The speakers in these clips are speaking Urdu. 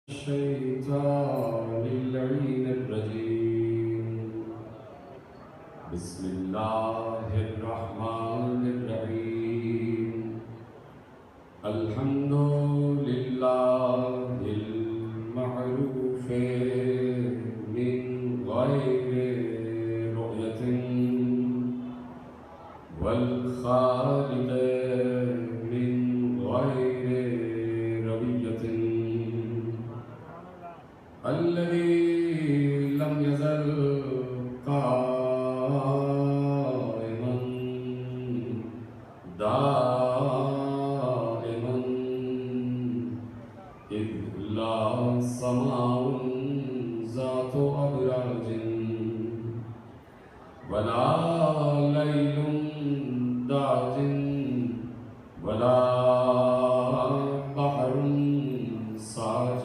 الشيطان اللعين الرجيم بسم الله الرحمن الرحيم الحمد لله المعروف من غير رؤية والخالد من غير ربية الذي لم يزل قائما دائما إذ لا سماء ذات أبراج ولا ليل داج ولا بحر ساج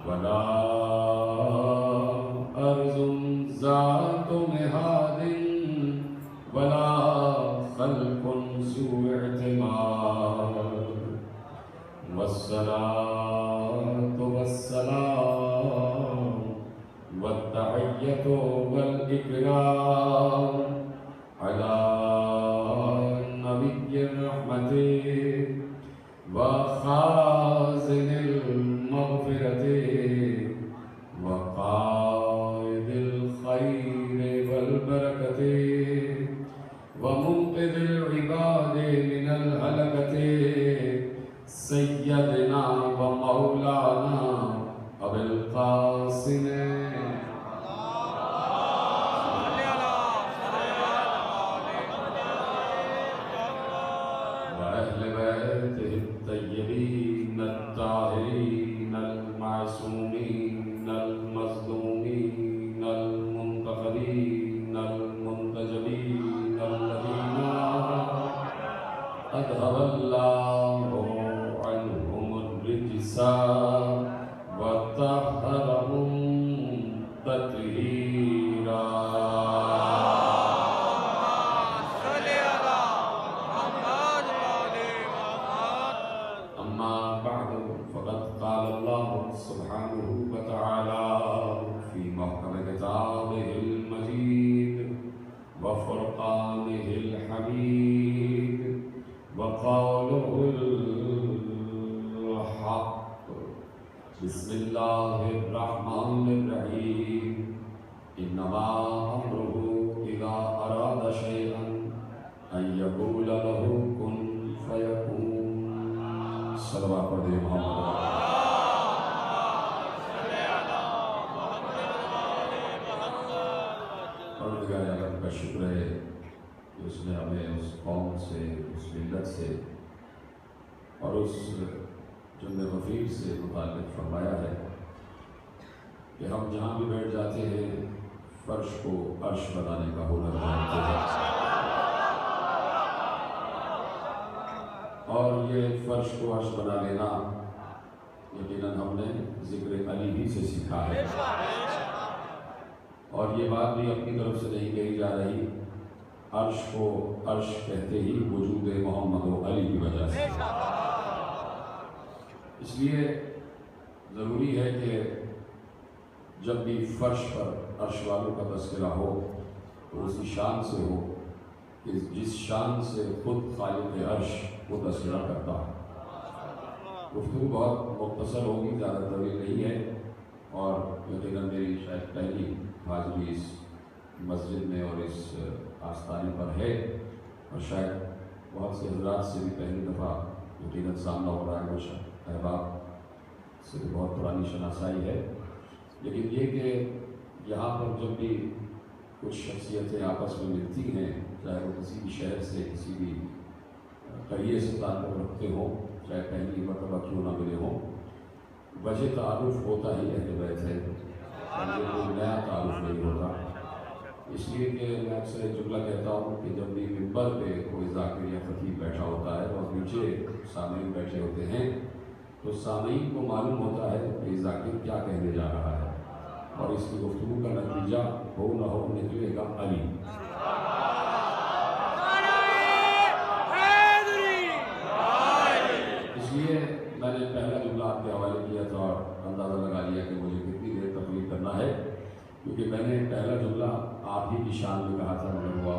ولا أرض ذات مهاد ولا خلق ذو اعتبار والصلاة والسلام والتحية والإكرام على نبي الرحمة وخازن المغفرة وقائد الخير والبركة ومنقذ العباد من الهلكة سيدنا ومولانا أبي القاسم وأهل بيته الطيبين الطاهرين المعصومين المظلومين المنتخبين المنتجبين الذين أذهب الله عنهم الرجس وطهرهم تطهيرا أما بعد فقد قال الله سبحانه وتعالى في محكم كتابه المجيد وفرقانه الحميد وقوله الحق بسم الله الرحمن الرحيم إنما أمره إذا أراد شيئا أن يقول له كن فيكون صلوات محمد پروردگار عالم کا شکر ہے کہ اس نے ہمیں اس قوم سے اس ملت سے اور اس جند غفیر سے متعلق فرمایا ہے کہ ہم جہاں بھی بیٹھ جاتے ہیں فرش کو عرش بنانے کا ہنر جانتے ہیں اور یہ فرش کو عرش بنا لینا یقیناً ہم نے ذکر علی ہی سے سیکھا ہے اور یہ بات بھی اپنی طرف سے نہیں کہی جا رہی عرش کو عرش کہتے ہی وجود محمد و علی کی وجہ سے اس لیے ضروری ہے کہ جب بھی فرش پر عرش والوں کا تذکرہ ہو تو اسی شان سے ہو کہ جس شان سے خود خالق عرش وہ تذکرہ کرتا ہے گفتگو بہت مختصر ہوگی زیادہ طویل نہیں ہے اور یقیناً میری شاید پہلی حاضری اس مسجد میں اور اس آستانے پر ہے اور شاید بہت سے حضرات سے بھی پہلی دفعہ یقیناً سامنا ہو رہا ہے وہ احباب سے بہت پرانی شناسائی ہے لیکن یہ کہ یہاں پر جب بھی کچھ شخصیتیں آپس میں ملتی ہیں چاہے وہ کسی بھی شہر سے کسی بھی قریے سے تعلق رکھتے ہوں چاہے پہلی مرتبہ کیوں نہ ملے ہوں وجہ تعارف ہوتا ہی اہل بیت ہے اور یہ کوئی نیا تعارف نہیں ہوتا اس لیے کہ میں اکثر ایک جملہ کہتا ہوں کہ جب بھی ممبر پہ کوئی ذاکر یا خطیب بیٹھا ہوتا ہے اور نیچے سامعین بیٹھے ہوتے ہیں تو سامعین کو معلوم ہوتا ہے کہ ذاکر کیا کہنے جا رہا ہے اور اس کی گفتگو کا نتیجہ ہو نہ ہو نکلے گا علی اس لیے میں نے پہلا جملہ آپ کے حوالے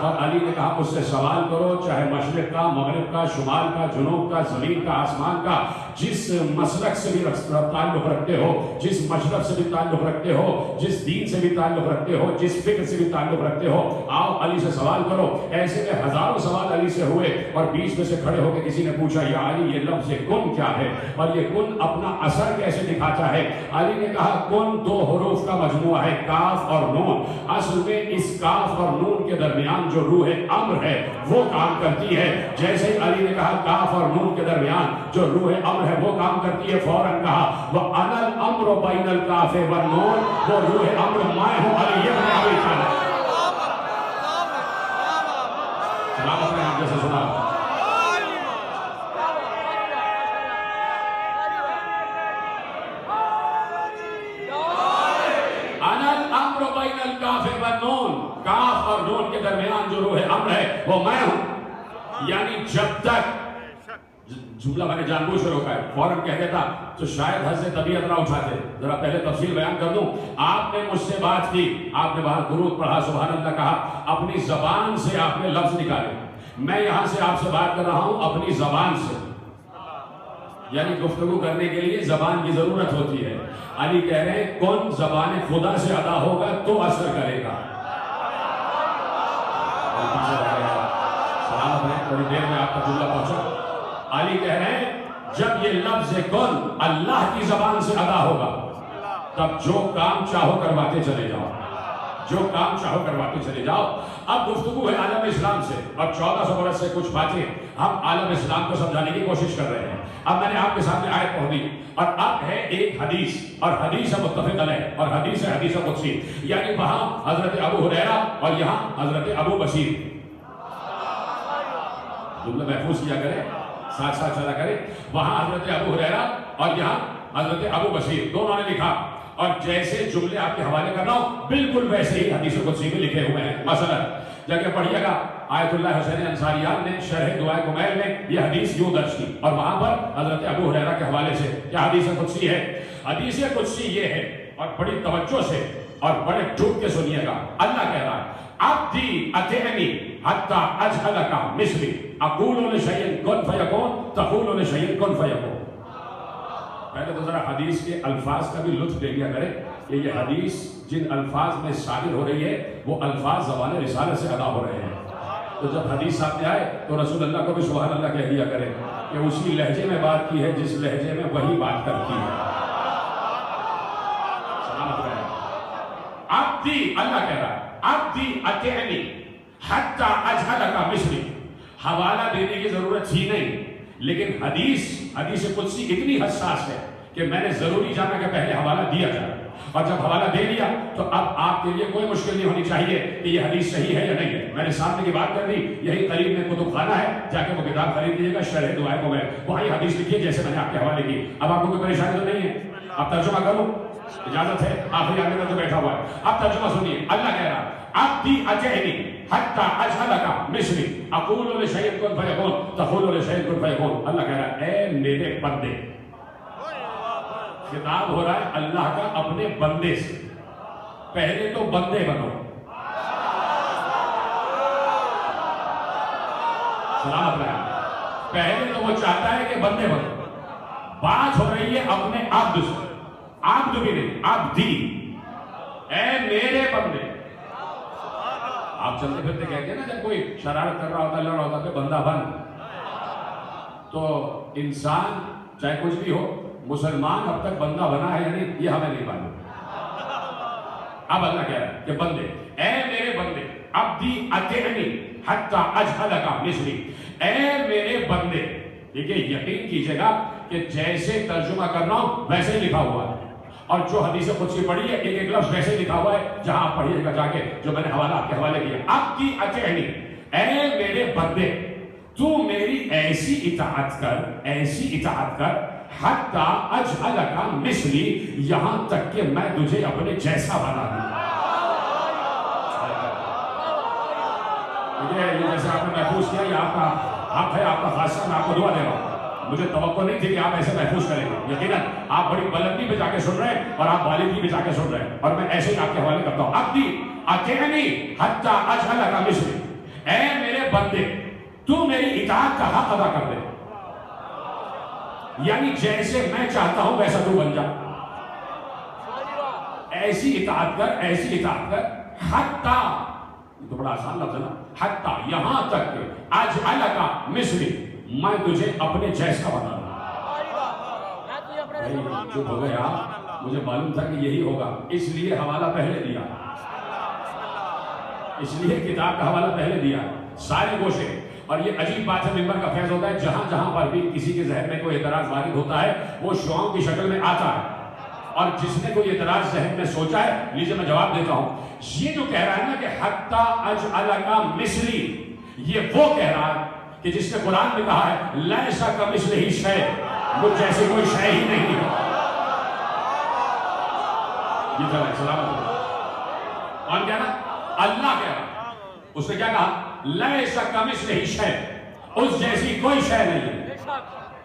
اور علی نے کہا مجھ سے سوال کرو، چاہے مشرق کا، مغرب کا، شمال کا، جنوب کا، زمین کا، آسمان کا، جس مسلک سے بھی تعلق رکھتے ہو، جس مشرق سے بھی تعلق رکھتے ہو، جس دین سے بھی تعلق رکھتے ہو، جس فکر سے بھی تعلق رکھتے ہو، آؤ علی سے سوال کرو۔ ایسے میں ہزاروں سوال علی سے ہوئے اور بیچ میں سے کھڑے ہو کے کسی نے پوچھا یا علی یہ لفظ کن کیا ہے اور یہ کن اپنا اثر کیسے دکھاتا ہے؟ علی نے کہا کن دو حروف کا مجموعہ ہے، کاف اور نون۔ اصل میں اس کاف اور نون کے درمیان جو روح امر ہے وہ کام کرتی ہے۔ جیسے علی نے کہا کاف اور نون کے درمیان جو روح امر ہے وہ کام کرتی ہے، فوراً کہا وَأَنَا الْأَمْرُ بَيْنَ الْكَافِ وَالنُّونِ، وہ روح امر میں ہوں علی ابن ابی طالب۔ سلام اپنے آپ جیسے سنا کاف اور نون کے درمیان جو روح امر ہے وہ میں ہوں۔ یعنی جب تک جملہ میں نے جان بوجھ کر روکا ہے، فوراً کہہ دیتا تو شاید حد سے طبیعت نہ اٹھاتے۔ ذرا پہلے تفصیل بیان کر دوں۔ آپ نے مجھ سے بات کی، آپ نے باہر درود پڑھا، سبحان اللہ کہا، اپنی زبان سے آپ نے لفظ نکالے۔ میں یہاں سے آپ سے بات کر رہا ہوں اپنی زبان سے، یعنی گفتگو کرنے کے لیے زبان کی ضرورت ہوتی ہے۔ علی کہہ رہے ہیں کون زبان خدا سے ادا ہوگا تو اثر کرے گا۔ سلامت ہے، تھوڑی دیر میں آپ کا جملہ پہنچا۔ علی کہہ رہے ہیں جب یہ لفظ کن اللہ کی زبان سے ادا ہوگا تب جو کام چاہو کرواتے چلے جاؤ، جو کام چاہو کرواتے چلے جاؤ۔ اب گفتگو ہے عالم اسلام سے اور 1400 برس سے کچھ باتیں ہم عالم اسلام کو سمجھانے کی کوشش کر رہے ہیں۔ اب میں نے آپ کے سامنے آیت پڑھ دی اور اب ہے ایک حدیث، اور حدیث متفق علیہ اور حدیث ہے حدیث قدسی، یعنی وہاں حضرت ابو ہریرہ اور یہاں حضرت ابو بشیر۔ جملہ محفوظ کیا کرے، ساتھ ساتھ چلا کرے۔ وہاں حضرت ابو ہریرہ اور یہاں حضرت ابو بشیر، دونوں نے لکھا، اور جیسے جملے آپ کے حوالے کر رہا ہوں بالکل ویسے ہی حدیث قدسی میں لکھے ہوئے ہیں۔ مثلا جگہ پڑھیے گا، آیت اللہ حسین انصاریان نے شرح دعائے کمیل میں یہ حدیث یوں درج کی، اور وہاں پر حضرت ابو ہریرہ کے حوالے سے کیا حدیث قدسی ہے؟ حدیث قدسی یہ ہے، اور بڑی توجہ سے اور بڑے ڈوب کے سنیے گا۔ اللہ کہہ رہا ہے عبدی اطعنی حتی اجہلک مثلی، اقول لشیء کن فیکون تقول لشیء کن فیکون۔ پہلے تو ذرا حدیث کے الفاظ کا بھی لطف لے لیا کرے کہ یہ حدیث جن الفاظ میں صادر ہو رہی ہے وہ الفاظ زبان رسالت سے ادا ہو رہے ہیں۔ تو جب حدیث سامنے آئے تو رسول اللہ کو بھی سبحان اللہ کہہ دیا کرے کہ اسی لہجے میں بات کی ہے جس لہجے میں وہی بات کرتی ہے۔ سلامت رہے۔ عبدی، اللہ کہہ رہا ہے عبدی اطعنی حتی اجہلک مثلی، حوالہ دینے کی ضرورت ہی نہیں، لیکن حدیث قدسی اتنی حساس ہے کہ میں نے ضروری جانا کہ پہلے حوالہ دیا جائے، اور جب حوالہ دے دیا تو اب آپ کے لیے کوئی مشکل نہیں ہونی چاہیے کہ یہ حدیث صحیح ہے یا نہیں ہے۔ میں نے سامنے کی بات کر دی، یہی قریب میں کتب خانہ ہے، جا کے وہ کتاب خرید لیجیے گا، شرح دعائے کو میں وہی حدیث لکھیے جیسے میں نے آپ کے حوالے کی۔ اب آپ کو کوئی پریشانی تو نہیں ہے؟ اب ترجمہ کروں، اجازت ہے؟ آخری آگے میں تو بیٹھا ہوا ہے، اب ترجمہ سنیے۔ اللہ کہہ رہا عبدی اطعنی حتی اجہلک مثلی، اقول لشیء کن فیکون تقول لشیء کن فیکون۔ اللہ کہہ رہا ہے اے میرے بندے، خطاب ہو رہا ہے اللہ کا اپنے بندے سے، پہلے تو بندے بنو۔ سلامت رہا، پہلے تو وہ چاہتا ہے کہ بندے بنو۔ بات ہو رہی ہے اپنے عبد سے، عبد بھی نہیں، عبدی، اے میرے بندے۔ آپ چلتے پھرتے کہتے ہیں نا جب کوئی شرارت کر رہا ہوتا ہے، لڑ رہا ہوتا ہے، بندہ بن، تو انسان چاہے کچھ بھی ہو، مسلمان اب تک بندہ بنا ہے یا نہیں یہ ہمیں نہیں معلوم۔ اب اللہ کہہ رہا ہے کہ بندے، اے میرے بندے، عبدی اطعنی حتی اجہلک مثلی، اے میرے بندے۔ دیکھیے یقین کیجئے گا کہ جیسے ترجمہ کر رہا ہوں ویسے ہی لکھا ہوا ہے، اور جو حدیث قدسی پڑھی ہے ایک ایک لفظ ویسے لکھا ہوا ہے جہاں آپ پڑھیے گا جا کے جو میں نے حوالہ آپ کے حوالے کیا۔ عبدی اطعنی، اے میرے بندے تو میری ایسی اطاعت کر، ایسی اطاعت کر، حتی اجعلک مثلی، یہاں تک کہ میں تجھے اپنے جیسا بنا دوں۔ یہ جیسے آپ نے محفوظ کیا، یہ آپ کا حق ہے، آپ کا خاصہ، میں آپ کو دعا دے رہا ہوں۔ مجھے توقع نہیں تھی کہ آپ ایسے محفوظ کریں گے. یقیناً آپ بڑی بلندی پہ جا کے سن رہے ہیں اور آپ بالندی پہ جا کے سن رہے ہیں, اور میں ایسے ہی آپ کے حوالے کرتا ہوں. اب بھی اطیعنی حتی اجعلک مثلی, اے میرے بندے تو میری اطاعت کا حق ادا کر دے, یعنی جیسے میں چاہتا ہوں ویسا تو بن جا. ایسی اطاعت کر, ایسی اطاعت کر, حتی, یہ تو بڑا آسان لفظ ہے نا, حتی یہاں تک کہ اجعلک مثلی, میں تجھے اپنے جیسا بنا دوں. چپ ہو گیا, مجھے معلوم تھا کہ یہی ہوگا, اس لیے حوالہ پہلے دیا, اس لیے کتاب کا حوالہ پہلے دیا, سارے گوشے. اور یہ عجیب بات ہے, ممبر کا فیض ہوتا ہے, جہاں جہاں پر بھی کسی کے ذہن میں کوئی اعتراض وارد ہوتا ہے وہ شعاؤں کی شکل میں آتا ہے, اور جس نے کوئی اعتراض ذہن میں سوچا ہے, لیجئے میں جواب دیتا ہوں. یہ جو کہہ رہا ہے نا کہ حتی اجعلک مثلی, یہ وہ کہہ رہا ہے کہ جس نے قرآن میں کہا ہے لیس کمثلہ شیء, مجھ جیسی کوئی شے ہی نہیں ہے. یہ چلے سلامت. کون کہہ رہا؟ اللہ کہہ رہا. اس نے کیا کہا؟ لیس کمثلہ شیء, اس جیسی کوئی شے نہیں ہے.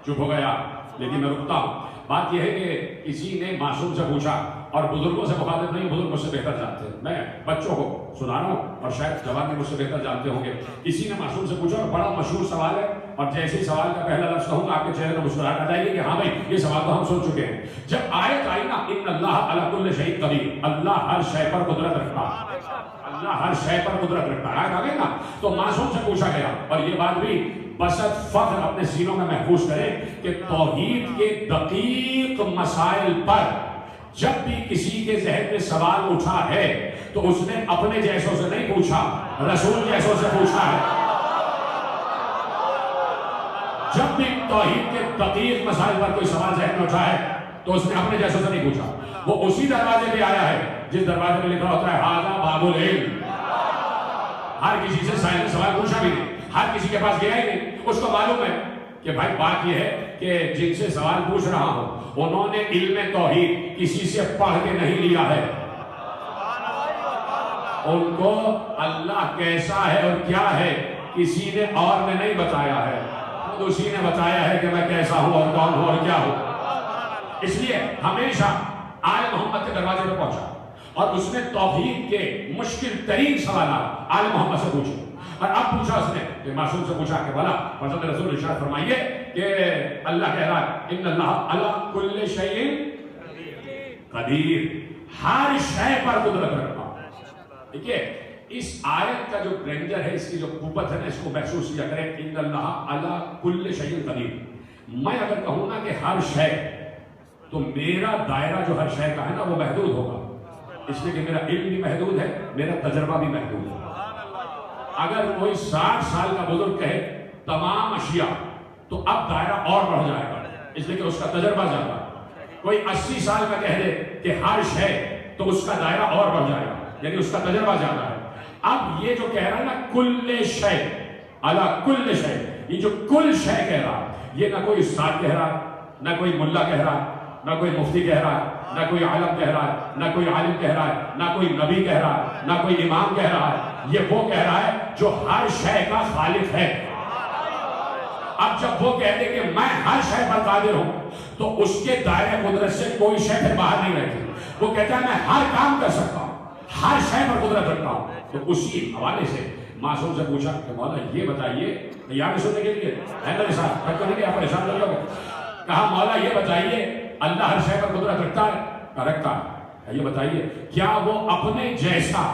چپ ہو گیا, لیکن میں رکتا ہوں. بات یہ ہے کہ کسی نے معصوم سے پوچھا, اور بزرگوں سے مخاطب نہیں, بزرگ مجھ سے بہتر جانتے ہیں, میں بچوں کو سنا رہا ہوں اور شاید جوان بھی مجھ سے بہتر جانتے ہوں گے. کسی نے معصوم سے پوچھا, اور بڑا مشہور سوال ہے, اور جیسے ہی سوال کا پہلا لفظ کہوں گا آپ کے چہرے پر مسکراہٹ آ جائے گی کہ ہاں بھائی یہ سوال تو ہم سن چکے ہیں. جب آیت آئی نا ان اللہ علی کل شیء قدیر, اللہ ہر شے پر قدرت رکھتا ہے, اللہ ہر شے پر قدرت رکھتا ہے, آیت آ گئی نا, تو معصوم سے پوچھا گیا. اور یہ بات بھی بسط فخر اپنے سینوں میں محفوظ کریں کہ توحید کے دقیق مسائل پر جب بھی کسی کے ذہن میں سوال اٹھا ہے تو اس نے اپنے جیسوں سے نہیں پوچھا, رسول جیسوں سے پوچھا ہے. جب بھی توحید کے دقیق مسائل پر کوئی سوال ذہن میں اٹھا ہے تو اس نے اپنے جیسوں سے نہیں پوچھا. وہ اسی دروازے پہ آیا ہے جس دروازے میں لکھا ہوتا ہے ھذا باب العلم. ہر کسی سے سوال پوچھا بھی نہیں, ہر کسی کے پاس گیا ہی نہیں. اس کو معلوم ہے کہ بھائی بات یہ ہے کہ جن سے سوال پوچھ رہا ہوں انہوں نے علم توحید کسی سے پڑھ کے نہیں لیا ہے, ان کو اللہ کیسا ہے اور کیا ہے کسی نے اور نے نہیں بتایا ہے, خود اسی نے بتایا ہے کہ میں کیسا ہوں اور کون ہوں اور کیا ہوں. اس لیے ہمیشہ آل محمد کے دروازے پہ پہنچا, اور اس نے توحید کے مشکل ترین سوالات آل محمد سے پوچھے. اور اب پوچھا اس نے کہ معصوم سے پوچھا کہ بھلا فرزند رسول ارشاد فرمائیے کہ اللہ کہہ رہا ہے ان اللہ علی کل شیء قدیر, ہر شے پر قدرت رکھتا ہوں. دیکھیے اس آیت کا جو گرینجر ہے, اس کی جو قوت ہے نا, اس کو محسوس کیا کریں. ان اللہ علی کل شیء قدیر. میں اگر کہوں نا کہ ہر شے, تو میرا دائرہ جو ہر شے کا ہے نا وہ محدود ہوگا, اس لیے کہ میرا علم بھی محدود ہے, میرا تجربہ بھی محدود ہے. اگر کوئی 60 سال کا بزرگ کہے تمام اشیاء تو اب دائرہ اور بڑھ جائے گا, اس لیے کہ اس کا تجربہ زیادہ ہے. کوئی 80 سال کا کہہ دے کہ ہر شے, تو اس کا دائرہ اور بڑھ جائے گا, یعنی اس کا تجربہ زیادہ ہے. اب یہ جو کہہ رہا ہے نا کل شے علی کل شے, یہ جو کل شے کہہ رہا یہ نہ کوئی استاد کہہ رہا, نہ کوئی ملا کہہ رہا, نہ کوئی مفتی کہہ رہا ہے, نہ کوئی عالم کہہ رہا ہے, نہ کوئی عالم کہہ رہا ہے, نہ کوئی نبی کہہ رہا ہے, نہ کوئی امام کہہ رہا ہے. یہ وہ کہہ رہا ہے جو ہر شے کا خالق ہے. اب جب وہ کہتے کہ میں ہر شے پر قادر ہوں تو اس کے دائرے قدرت سے کوئی شے پھر باہر نہیں رہتی. وہ کہتا ہے میں ہر کام کر سکتا ہوں, ہر شے پر قدرت رکھتا ہوں. تو اسی حوالے سے معصوم سے پوچھا کہ مولا یہ بتائیے, تیار سننے کے لیے ہے نا صاحب, تک نہیں کہ آپ پریشان کر لو گے. کہا مولا یہ بتائیے اللہ ہر شے پر قدرت رکھتا ہے؟ رکھتا ہے. یہ بتائیے کیا وہ اپنے جیسا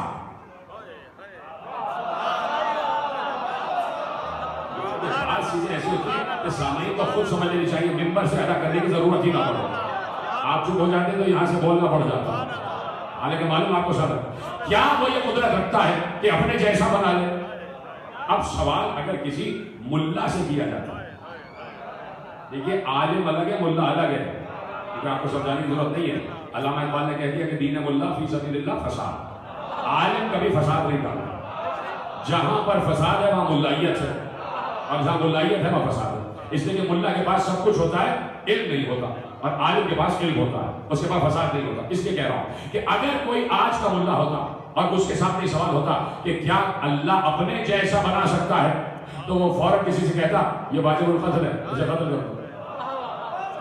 چیزیں ایسی ہوتی ہیں کہ سامعین کو خود سمجھ لینی چاہیے, ممبر سے ادا کرنے کی ضرورت ہی نہ پڑے. آپ چپ ہو جاتے ہیں تو یہاں سے بولنا پڑ جاتا ہے, حالانکہ معلوم آپ کو سب. کیا وہ یہ قدرت رکھتا ہے کہ اپنے جیسا بنا لے؟ اب سوال اگر کسی ملا سے کیا جاتا ہے, دیکھیے عالم الگ ہے, ملا الگ ہے, کیونکہ آپ کو سمجھانے کی ضرورت نہیں ہے. علامہ اقبال نے کہہ دیا کہ دین ملا فی سبیل اللہ فساد. عالم کبھی فساد نہیں ڈالتا, جہاں پر فساد ہے وہاں ملائیت ہے, اور جہاں ملائیت ہے وہاں فساد ہے. اس لیے کہ ملا کے پاس سب کچھ ہوتا ہے, علم نہیں ہوتا, اور عالم کے پاس علم ہوتا ہے, اس کے پاس فساد نہیں ہوتا. اس لیے کہہ رہا ہوں کہ اگر کوئی آج کا ملا ہوتا اور اس کے سامنے سوال ہوتا کہ کیا اللہ اپنے جیسا بنا سکتا ہے, تو وہ فوراً کسی سے کہتا یہ واجب القتل ہے, اسے قتل کرو.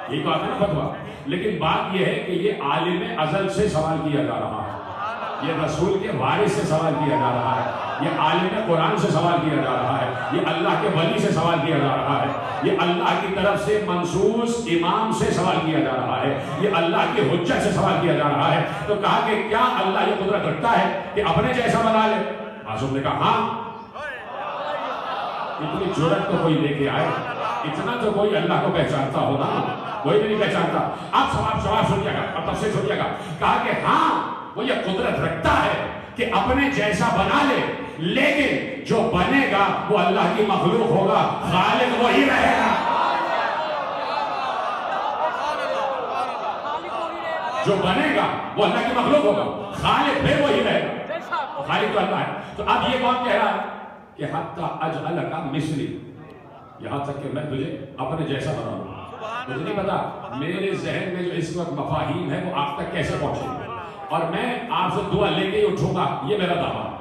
یہی تو آتا ہے نا فتویٰ. لیکن بات یہ ہے کہ یہ عالم ازل سے سوال کیا جا رہا ہے, یہ رسول کے وارث سے سوال کیا جا رہا ہے, یہ عالم قرآن سے سوال کیا جا رہا ہے, یہ اللہ کے ولی سے سوال کیا جا رہا ہے, یہ اللہ کی طرف سے منصوص امام سے سوال کیا جا رہا ہے, یہ اللہ کی حجت سے سوال کیا جا رہا ہے. تو کہا کہ کیا اللہ یہ قدرت رکھتا ہے کہ اپنے جیسا بنا لے؟ معصوم نے کہا ہاں. اتنی جرأت تو کوئی لے کے آئے, اتنا تو کوئی اللہ کو پہچانتا ہو نا, کوئی بھی نہیں پہچانتا. اب سواب سنیے گا, اب تفسیر سنیے گا. کہا کہ ہاں وہ یہ قدرت رکھتا ہے کہ اپنے جیسا بنا لے, لیکن جو بنے گا وہ اللہ کی مخلوق ہوگا, خالق وہی رہے گا. جو بنے گا وہ اللہ کی مخلوق ہوگا, خالق پھر وہی رہے گا. خالق تو اللہ ہے. تو اب یہ کون کہہ رہا ہے کہ حتی اجعلک مثلی, یہاں تک کہ میں تجھے اپنے جیسا بنا لوں. مجھے نہیں پتا میرے ذہن میں جو اس وقت مفاہیم ہے وہ آپ تک کیسے پہنچے گی, اور میں آپ سے دعا لے کے ہی اٹھوں گا, یہ میرا دعویٰ ہے.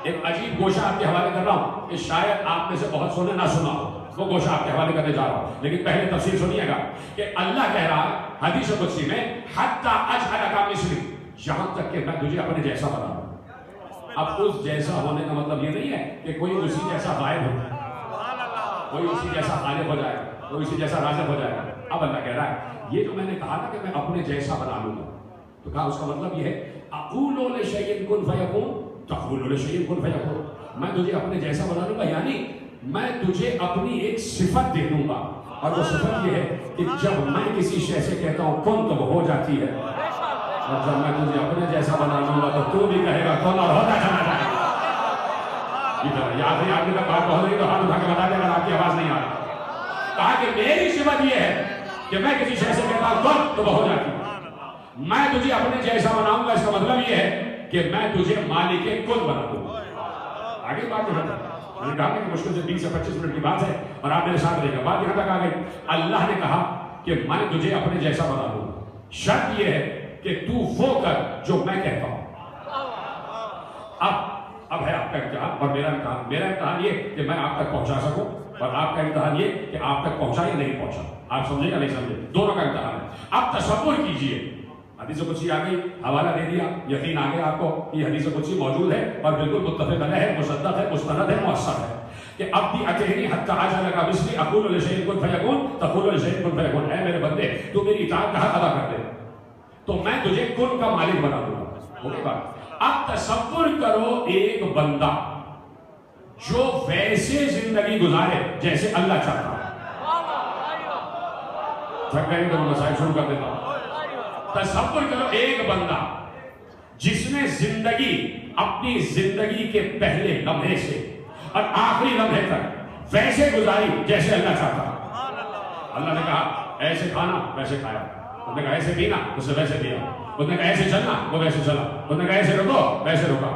ایک عجیب گوشہ آپ کے حوالے کر رہا ہوں کہ شاید آپ میں سے بہت سونے نہ سنا ہو, وہ گوشہ آپ کے حوالے کرنے جا رہا ہوں. لیکن پہلے تفسیر سنیے گا کہ اللہ کہہ رہا ہے حدیث قدسی میں حتی اجعلک مثلی, یہاں تک کہ میں تجھے اپنے جیسا بنا لوں. اب اس جیسا ہونے کا مطلب یہ نہیں ہے کہ کوئی اسی جیسا غائب ہو جائے, کوئی اسی جیسا خالق ہو جائے, کوئی اسی جیسا رازق ہو جائے. اب اللہ کہہ رہا ہے یہ جو میں نے کہا نا کہ میں اپنے جیسا بنا لوں گا, تو کہا اس کا مطلب یہ ہے اقول لشیء کن فیکون تقول لشیء کن فیکون, میں تجھے اپنے جیسا بنا لوں گا, یعنی میں تجھے اپنی ایک صفت دے دوں گا, اور وہ صفت یہ ہے کہ جب میں کسی شے سے کہتا ہوں کن تو وہ ہو جاتی ہے, اور جب میں تجھے اپنے جیسا بنا لوں گا تو بھی کہے گا کون, اور ہوتا چلا جائے گا. یاد نہیں آدمی کا بات بہت رہی تو ہاتھ اٹھا کے بتا دے اگر آپ کی آواز نہیں آ رہی. کہا کہ میری صفت یہ ہے کہ میں کسی شے سے کہتا ہوں کن تو وہ ہو جاتی ہے. میں تجھے اپنے جیسا بناؤں گا, اس کا مطلب یہ ہے کہ میں تجھے مالک کن بنا دوں گا. آگے بات یہ ہے, میں نے کہا کہ مشکل سے 20 سے 25 منٹ کی بات ہے اور آپ میرے ساتھ رہے گا. بات یہاں تک آ گئی, اللہ نے کہا کہ میں تجھے اپنے جیسا بنا دوں گا, شرط یہ ہے کہ تو وہ کر جو میں کہتا ہوں. اب ہے آپ کا امتحان اور میرا امتحان. میرا امتحان یہ کہ میں آپ تک پہنچا سکوں, اور آپ کا امتحان یہ کہ آپ تک پہنچا یا نہیں پہنچا. آپ سمجھے یا نہیں سمجھے, دونوں کا امتحان ہے. اب تصور کیجئے, حدیث قدسی آ گئی, حوالہ دے دیا, یقین آ گیا آپ کو یہ حدیث قدسی موجود ہے اور بالکل متفق علیہ ہے, مصدق ہے, مستند ہے, مؤثر ہے کہ اب بھی اتینی حتی اجعلک مثلی اقول لشیء کن فیکون تقول لشیء کن فیکون. اے میرے بندے تو میری اطاعت کا حق ادا کر دے تو میں تجھے کن کا مالک بنا دوں گا. ہوگی بات. اب تصور کرو ایک بندہ جو ویسے زندگی گزارے جیسے اللہ چاہتا ہے. تھک گئے تو میں مسائل شروع کر دیتا ہوں. تصور کرو ایک بندہ جس نے زندگی اپنی زندگی کے پہلے لمحے سے اور آخری لمحے تک ویسے گزاری جیسے اللہ چاہتا ہے. اللہ نے کہا ایسے کھانا ویسے کھایا, اس نے کہا ایسے پینا اسے ویسے پیا, اس نے کہا ایسے چلنا وہ ویسے چلا, اس نے کہا ایسے رکو ویسے رکا,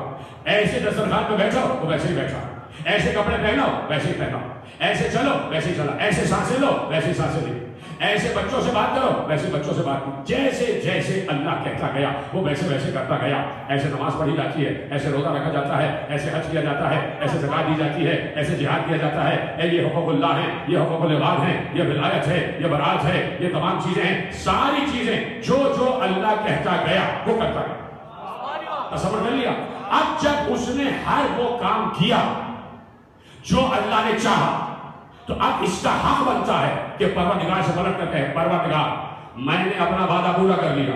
ایسے دسترخوان پہ بیٹھو وہ ویسے ہی بیٹھا, ایسے کپڑے پہنو ویسے ہی پہنا, ایسے چلو ویسے ہی چلا, ایسے سانسیں لو ویسے ہی سانسیں لی, ایسے بچوں سے بات کرو ویسے بچوں سے بات کی. جیسے جیسے اللہ کہتا گیا وہ ویسے ویسے کرتا گیا. ایسے نماز پڑھی جاتی ہے, ایسے روزہ رکھا جاتا ہے, ایسے حج کیا جاتا ہے, ایسے زکات دی جاتی ہے, ایسے جہاد کیا جاتا ہے. یہ حقوق اللہ ہیں, یہ حقوق العباد ہیں, یہ ولایت ہے, یہ برات ہے, یہ تمام چیزیں ہیں. ساری چیزیں جو جو اللہ کہتا گیا وہ کرتا گیا. تصور کر لیا. اب جب اس نے ہر وہ کام کیا جو اللہ نے چاہا تو اب اس کا حق بنتا ہے کہ پروردگار سے پلٹ کر کہے پروردگار میں نے اپنا وعدہ پورا کر لیا,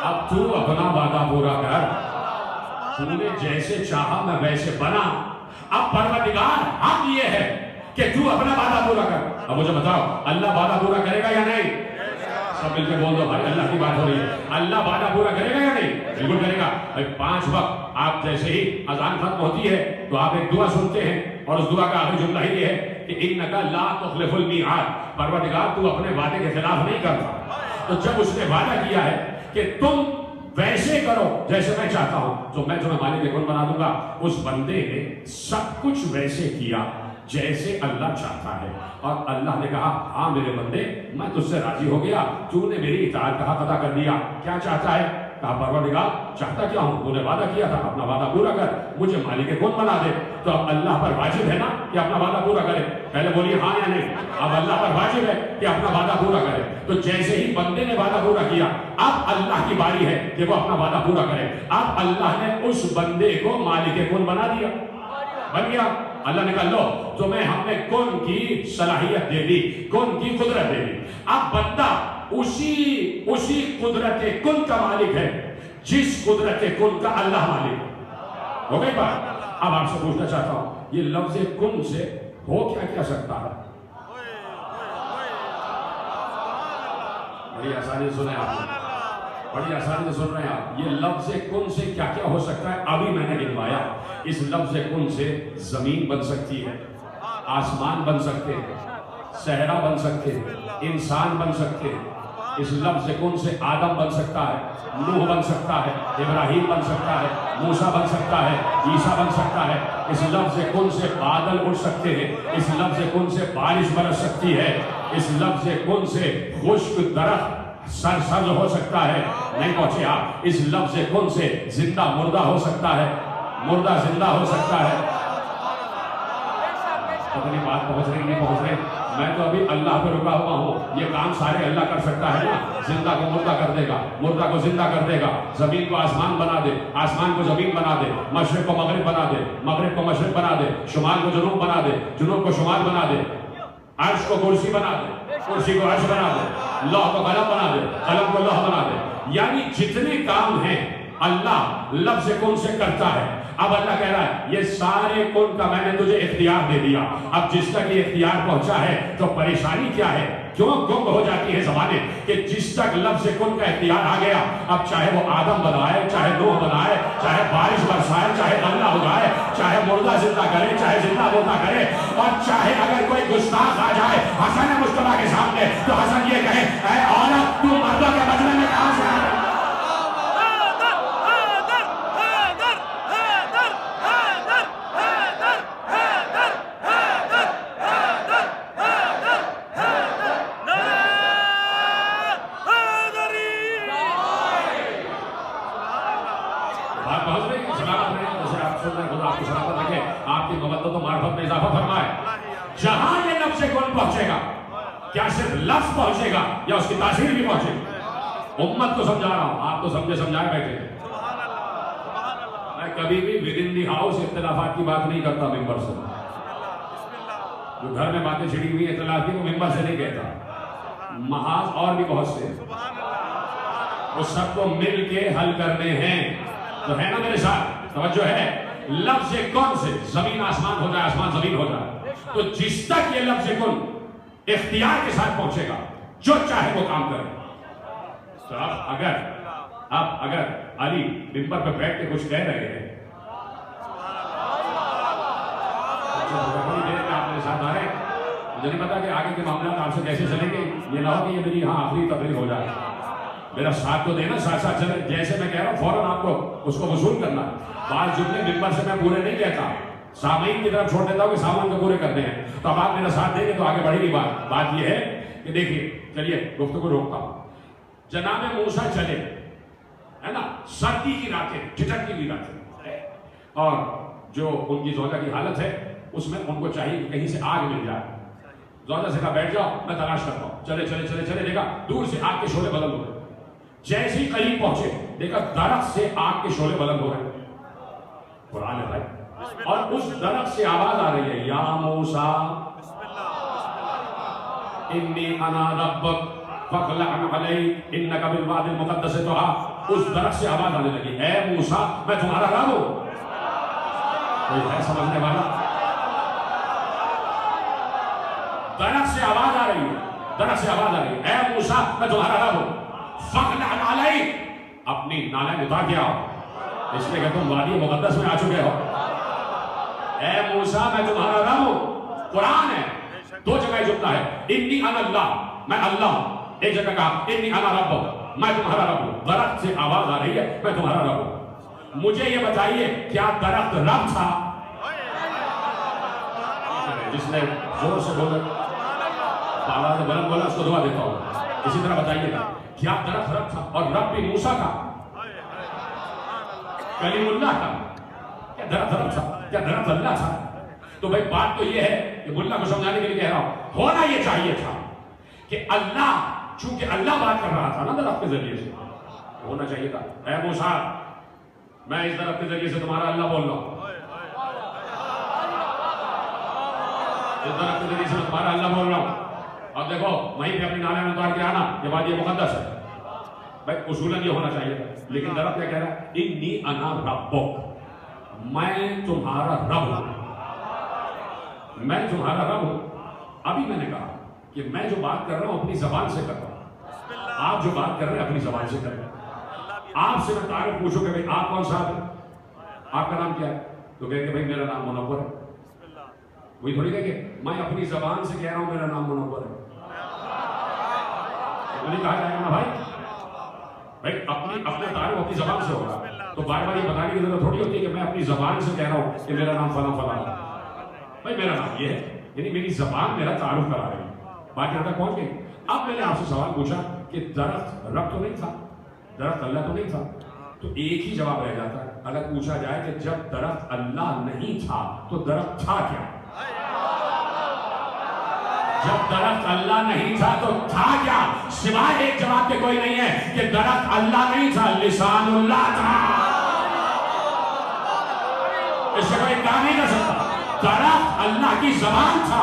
اب تو اپنا وعدہ پورا کر, تو نے جیسے چاہا میں ویسے بنا. اب پروردگار حق یہ ہے کہ تو اپنا وعدہ پورا کر. اب مجھے بتاؤ اللہ وعدہ پورا کرے گا یا نہیں؟ سب مل کے بول دو بھائی, اللہ کی بات ہو رہی ہے. اللہ وعدہ پورا کرے گا یا نہیں؟ بالکل کرے گا. بھائی 5 وقت آپ جیسے ہی اذان ختم ہوتی ہے تو آپ ایک دعا سنتے ہیں اور اس دعا کا آخری جملہ ہی یہ ہے کہ انک لا تخلف المیعاد, پروردگار تو اپنے وعدے کے خلاف نہیں کرتا. تو جب اس نے وعدہ کیا ہے کہ تم ویسے کرو جیسے میں چاہتا ہوں تو میں تمہیں مالک کن بنا دوں گا, اس بندے نے سب کچھ ویسے کیا جیسے اللہ چاہتا ہے. اور اللہ نے کہا ہاں میرے بندے میں تجھ سے راضی ہو گیا, تو نے میری اطاعت کا حق ادا کر دیا. کیا چاہتا ہے؟ کہا پروردگار چاہتا کیا ہوں, تو نے وعدہ کیا تھا اپنا وعدہ پورا کر, مجھے مالک کن بنا دے. تو اب اللہ پر واجب ہے نا کہ اپنا وعدہ پورا کرے. پہلے بولیے ہاں یا نہیں. اب اللہ پر واجب ہے کہ اپنا وعدہ پورا کرے. تو جیسے ہی بندے نے وعدہ پورا کیا, اب اللہ کی باری ہے کہ وہ اپنا وعدہ پورا کرے. اب اللہ نے اس بندے کو مالک کن بنا دیا, بن گیا. اللہ نے کہا لو تمہیں ہم نے کن کی صلاحیت دے دی, کن کی قدرت دے دی. اب بندہ اسی قدرت کن کا مالک ہے جس قدرت کن کا اللہ مالک ہے. ہو گئی بات. اب آپ سے پوچھنا چاہتا ہوں, یہ لفظ کن سے ہو کیا سکتا ہے؟ بڑی آسانی سے سنیں آپ, بڑی آسانی سے سن رہے ہیں آپ. یہ لفظ کن سے کیا ہو سکتا ہے ابھی میں نے گنوایا. اس لفظ کن سے زمین بن سکتی ہے, آسمان بن سکتے ہیں, صحرا بن سکتے ہیں, انسان بن سکتے ہیں. اس لفظ کن سے آدم بن سکتا ہے, نوح بن سکتا ہے, ابراہیم بن سکتا ہے, موسیٰ بن سکتا ہے, عیسیٰ بن سکتا ہے. اس لفظ کن سے بادل اڑ سکتے ہیں, اس لفظ کن سے بارش برس سکتی ہے, اس لفظ کن سے خشک درخت سرسبز ہو سکتا ہے. نہیں پہنچے آپ. اس لفظ کن سے زندہ مردہ ہو سکتا ہے, مردہ زندہ ہو سکتا ہے. اپنی بات پہنچ رہی نہیں پہنچ رہی. میں تو ابھی اللہ پہ رکا ہوا ہوں. یہ کام سارے اللہ کر سکتا ہے نا. زندہ کو مردہ کر دے گا, مردہ کو زندہ کر دے گا, زمین کو آسمان بنا دے, آسمان کو زمین بنا دے, مشرق کو مغرب بنا دے, مغرب کو مشرق بنا دے, شمال کو جنوب بنا دے, جنوب کو شمال بنا دے, عرش کو کرسی بنا دے, کرسی کو عرش بنا دے, لوح کو قلم بنا دے, قلم کو لوح بنا دے. یعنی جتنے کام ہیں اللہ لفظ کن سے کرتا ہے. اب اللہ کہہ رہا ہے یہ سارے کن کا میں نے تجھے اختیار دے دیا. اب جس تک یہ اختیار پہنچا ہے تو پریشانی کیا ہے؟ کیوں گم ہو جاتی ہے زبانیں کہ جس تک لفظ کن کا اختیار آ گیا, اب چاہے وہ آدم بنائے, چاہے نوح بنائے, چاہے بارش برسائے, چاہے اللہ اگائے, چاہے مردہ زندہ کرے, چاہے زندہ مردہ کرے, اور چاہے اگر کوئی گستاخ آ جائے حسن مصطفیٰ کے سامنے تو حسن یہ کہے اے عورت تو مردوں کے بدلے میں کہاں سے آئے؟ آپ کی مبادلت و معرفت میں اضافہ فرمائے. جہاں یہ لفظ کن پہنچے گا, کیا صرف لفظ پہنچے گا یا اس کی تاثیر بھی پہنچے گی؟ امت کو سمجھا رہا ہوں, آپ تو سمجھائے بیٹھے. میں کبھی بھی ود ان دی ہاؤس اختلافات کی بات نہیں کرتا ممبر سے. جو گھر میں باتیں چھڑی ہوئی اختلاف کی وہ ممبر سے نہیں کہتا. محاذ اور بھی بہت سے وہ سب کو مل کے حل کرنے ہیں. تو ہے نا میرے ساتھ توجہ ہے. لفظ کن سے زمین آسمان ہو جائے, آسمان زمین ہو جائے. تو جس تک یہ لفظ کن اختیار کے ساتھ پہنچے گا جو چاہے وہ کام کرے. تو اب اگر علی ممبر پہ بیٹھ کے کچھ کہہ رہے ہیں, بڑی دیر میں آپ میرے ساتھ آ رہے ہیں, مجھے نہیں پتا کہ آگے کے معاملات آپ سے کیسے چلیں گے. یہ نہ ہو کہ یہ میری آخری تقریر ہو جائے. میرا ساتھ تو دینا, ساتھ ساتھ چلے. جیسے میں کہہ رہا ہوں فوراً آپ کو اس کو وصول کرنا. بعض جملے ممبر سے میں پورے نہیں کہتا, سامعین کی طرف چھوڑ دیتا ہوں کہ سامان کو پورے کرنے ہیں. تو اب آپ میرا ساتھ دیں گے تو آگے بڑھے گی بات. بات یہ ہے کہ دیکھیے, چلیے گفتگو روکتا ہوں. جناب موسیٰ چلے, ہے نا, سردی کی راتیں, ٹھٹک کی راتیں, اور جو ان کی زوجہ کی حالت ہے اس میں ان کو چاہیے کہ کہیں سے آگ مل جائے. زوجہ سے کہا بیٹھ جاؤ میں تلاش کرتا ہوں. چلے چلے چلے چلے, دیکھا دور سے آگ کے شعلے بلند ہو رہے. جیسے ہی قریب پہنچے دیکھا درخت سے آگ کے شعلے بلند ہو رہے. قرآن ہے بھائی. اور اس درخت سے آواز آ رہی ہے یا موسیٰ انی انا ربک فاخلع علیک انک بالوادی المقدس طویٰ. اس درخت سے آواز آنے لگی اے موسیٰ میں تمہارا رب ہوں. کوئی ہے سمجھنے والا؟ درخت سے آواز آ رہی ہے, درخت سے آواز آ رہی ہے اے موسیٰ میں تمہارا رب ہوں. فاخلع علیک, اپنی نالیں اتار کے آؤ, اس لیے کہ تم وادی مقدس میں آ چکے ہو. اے موسیٰ میں تمہارا رب ہوں. قرآن ہے, دو جگہ جملہ ہے, انی انا اللہ, میں اللہ ہوں. ایک جگہ کہا انی انا رب, میں تمہارا رب ہوں. درخت سے آواز آ رہی ہے میں تمہارا رب ہوں. مجھے یہ بتائیے کیا درخت رب تھا؟ جس نے زور سے بولا, آواز بلند بولا, اس کو دعا دیتا ہوں. اسی طرح بتائیے گا کیا درخت رب تھا؟ اور رب بھی موسیٰ کا, کلیم اللہ کا. کیا درخت رب تھا؟ کیا درخت اللہ تھا؟ تو بھائی بات تو یہ ہے کہ ملا کو سمجھانے کے لیے کہہ رہا ہوں، ہونا یہ چاہیے تھا کہ اللہ، چونکہ اللہ بات کر رہا تھا نا درخت کے ذریعے سے، ہونا چاہیے تھا اے موسیٰ میں اس درخت کے ذریعے سے تمہارا اللہ بول رہا ہوں، اس درخت کے ذریعے سے میں تمہارا اللہ بول رہا ہوں. اب دیکھو وہیں پہ اپنی نالے میں اتار کے آنا، یہ بات یہ مقدس ہے بھائی، اصولاً یہ ہونا چاہیے تھا. لیکن درخت کیا کہہ رہا ہے؟ انی انا ربک، میں تمہارا رب ہوں، میں تمہارا رب ہوں. ابھی میں نے کہا کہ میں جو بات کر رہا ہوں اپنی زبان سے کر رہا ہوں، آپ جو بات کر رہے ہیں اپنی زبان سے کر رہے ہیں. آپ سے میں تعارف پوچھوں کہ بھائی آپ کون صاحب ہیں، آپ کا نام کیا ہے، تو کہیں کہ بھائی میرا نام منور ہے. وہی تھوڑی کہیں کہ میں اپنی زبان سے کہہ رہا ہوں میرا نام منور ہے، نہیں کہا جائے گا نا بھائی اپنے تعارف اپنی زبان سے ہوگا. تو بار بار یہ بتانے کی ضرورت تھوڑی ہوتی ہے کہ میں اپنی زبان سے کہہ رہا ہوں کہ میرا نام فلاں فلاں ہے. بھائی میرا نام یہ ہے، یعنی میری زبان میرا تعارف کرا رہی ہے. بات یہاں تک پہنچ گئی. اب میں نے آپ سے سوال پوچھا کہ درخت رب تو نہیں تھا، درخت اللہ تو نہیں تھا، تو ایک ہی جواب رہ جاتا ہے. اگر پوچھا جائے کہ جب درخت اللہ نہیں تھا تو درخت تھا کیا؟ جب درخت اللہ نہیں تھا تو تھا کیا؟ سوائے ایک جواب کے کوئی نہیں ہے کہ درخت اللہ نہیں تھا، لسان اللہ تھا. اس سے کوئی انکار نہیں کر سکتا. درخت اللہ کی زبان تھا.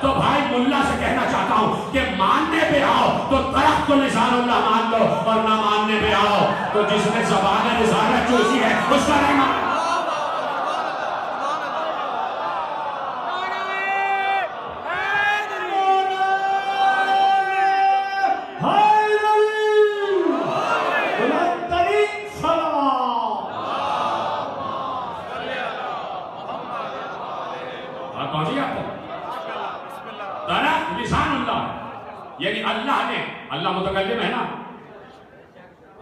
تو بھائی ملا سے کہنا چاہتا ہوں کہ ماننے پہ آؤ تو درخت کو لسان اللہ مان لو، اور نہ ماننے پہ آؤ تو جس نے زبان رسالت چوسی ہے اس کا نہیں مان. یعنی اللہ نے، اللہ متکلم ہے نا،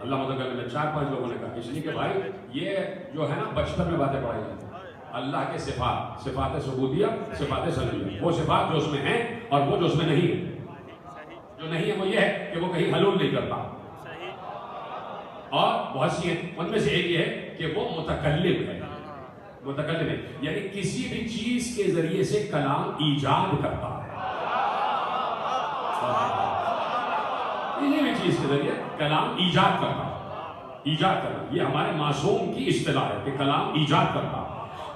اللہ متکلم ہے. 4-5 لوگوں نے کہا اس لیے کہ بھائی یہ جو ہے نا بچپن میں باتیں پڑھائی جاتی ہیں. اللہ کے صفات، صفات ثبوتیہ، صفات سلبیہ، وہ صفات جو اس میں ہیں اور وہ جو اس میں نہیں ہے. جو نہیں ہے وہ یہ ہے کہ وہ کہیں حلول نہیں کرتا، اور بہت سی ہیں ان میں سے ایک یہ ہے کہ وہ متکلم ہے. متکلم ہے یعنی کسی بھی چیز کے ذریعے سے کلام ایجاد کرتا ہے. کسی بھی چیز کے ذریعے کلام ایجاد کرنا، ایجاد کرنا یہ ہمارے معصوم کی اصطلاح ہے کہ کلام ایجاد کرنا.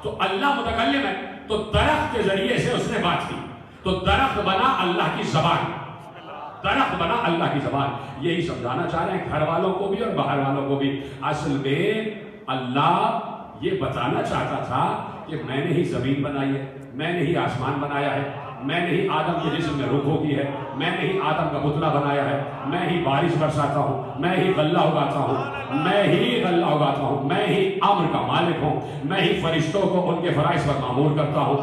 تو اللہ متکلم ہے تو درخت کے ذریعے سے اس نے بات کی تو درخت بنا اللہ کی زبان، درخت بنا اللہ کی زبان. یہی سمجھانا چاہ رہے ہیں گھر والوں کو بھی اور باہر والوں کو بھی. اصل میں اللہ یہ بتانا چاہتا تھا کہ میں نے ہی زمین بنائی ہے، میں نے ہی آسمان بنایا ہے، میں نے ہی آدم کے جسم میں روح ہوتی ہے، میں نے ہی آدم کا پتلا بنایا ہے، میں ہی بارش برساتا ہوں، میں ہی غلہ اگاتا ہوں، میں ہی غلہ اگاتا ہوں، میں ہی امر کا مالک ہوں، میں ہی فرشتوں کو ان کے فرائض پر مامور کرتا ہوں،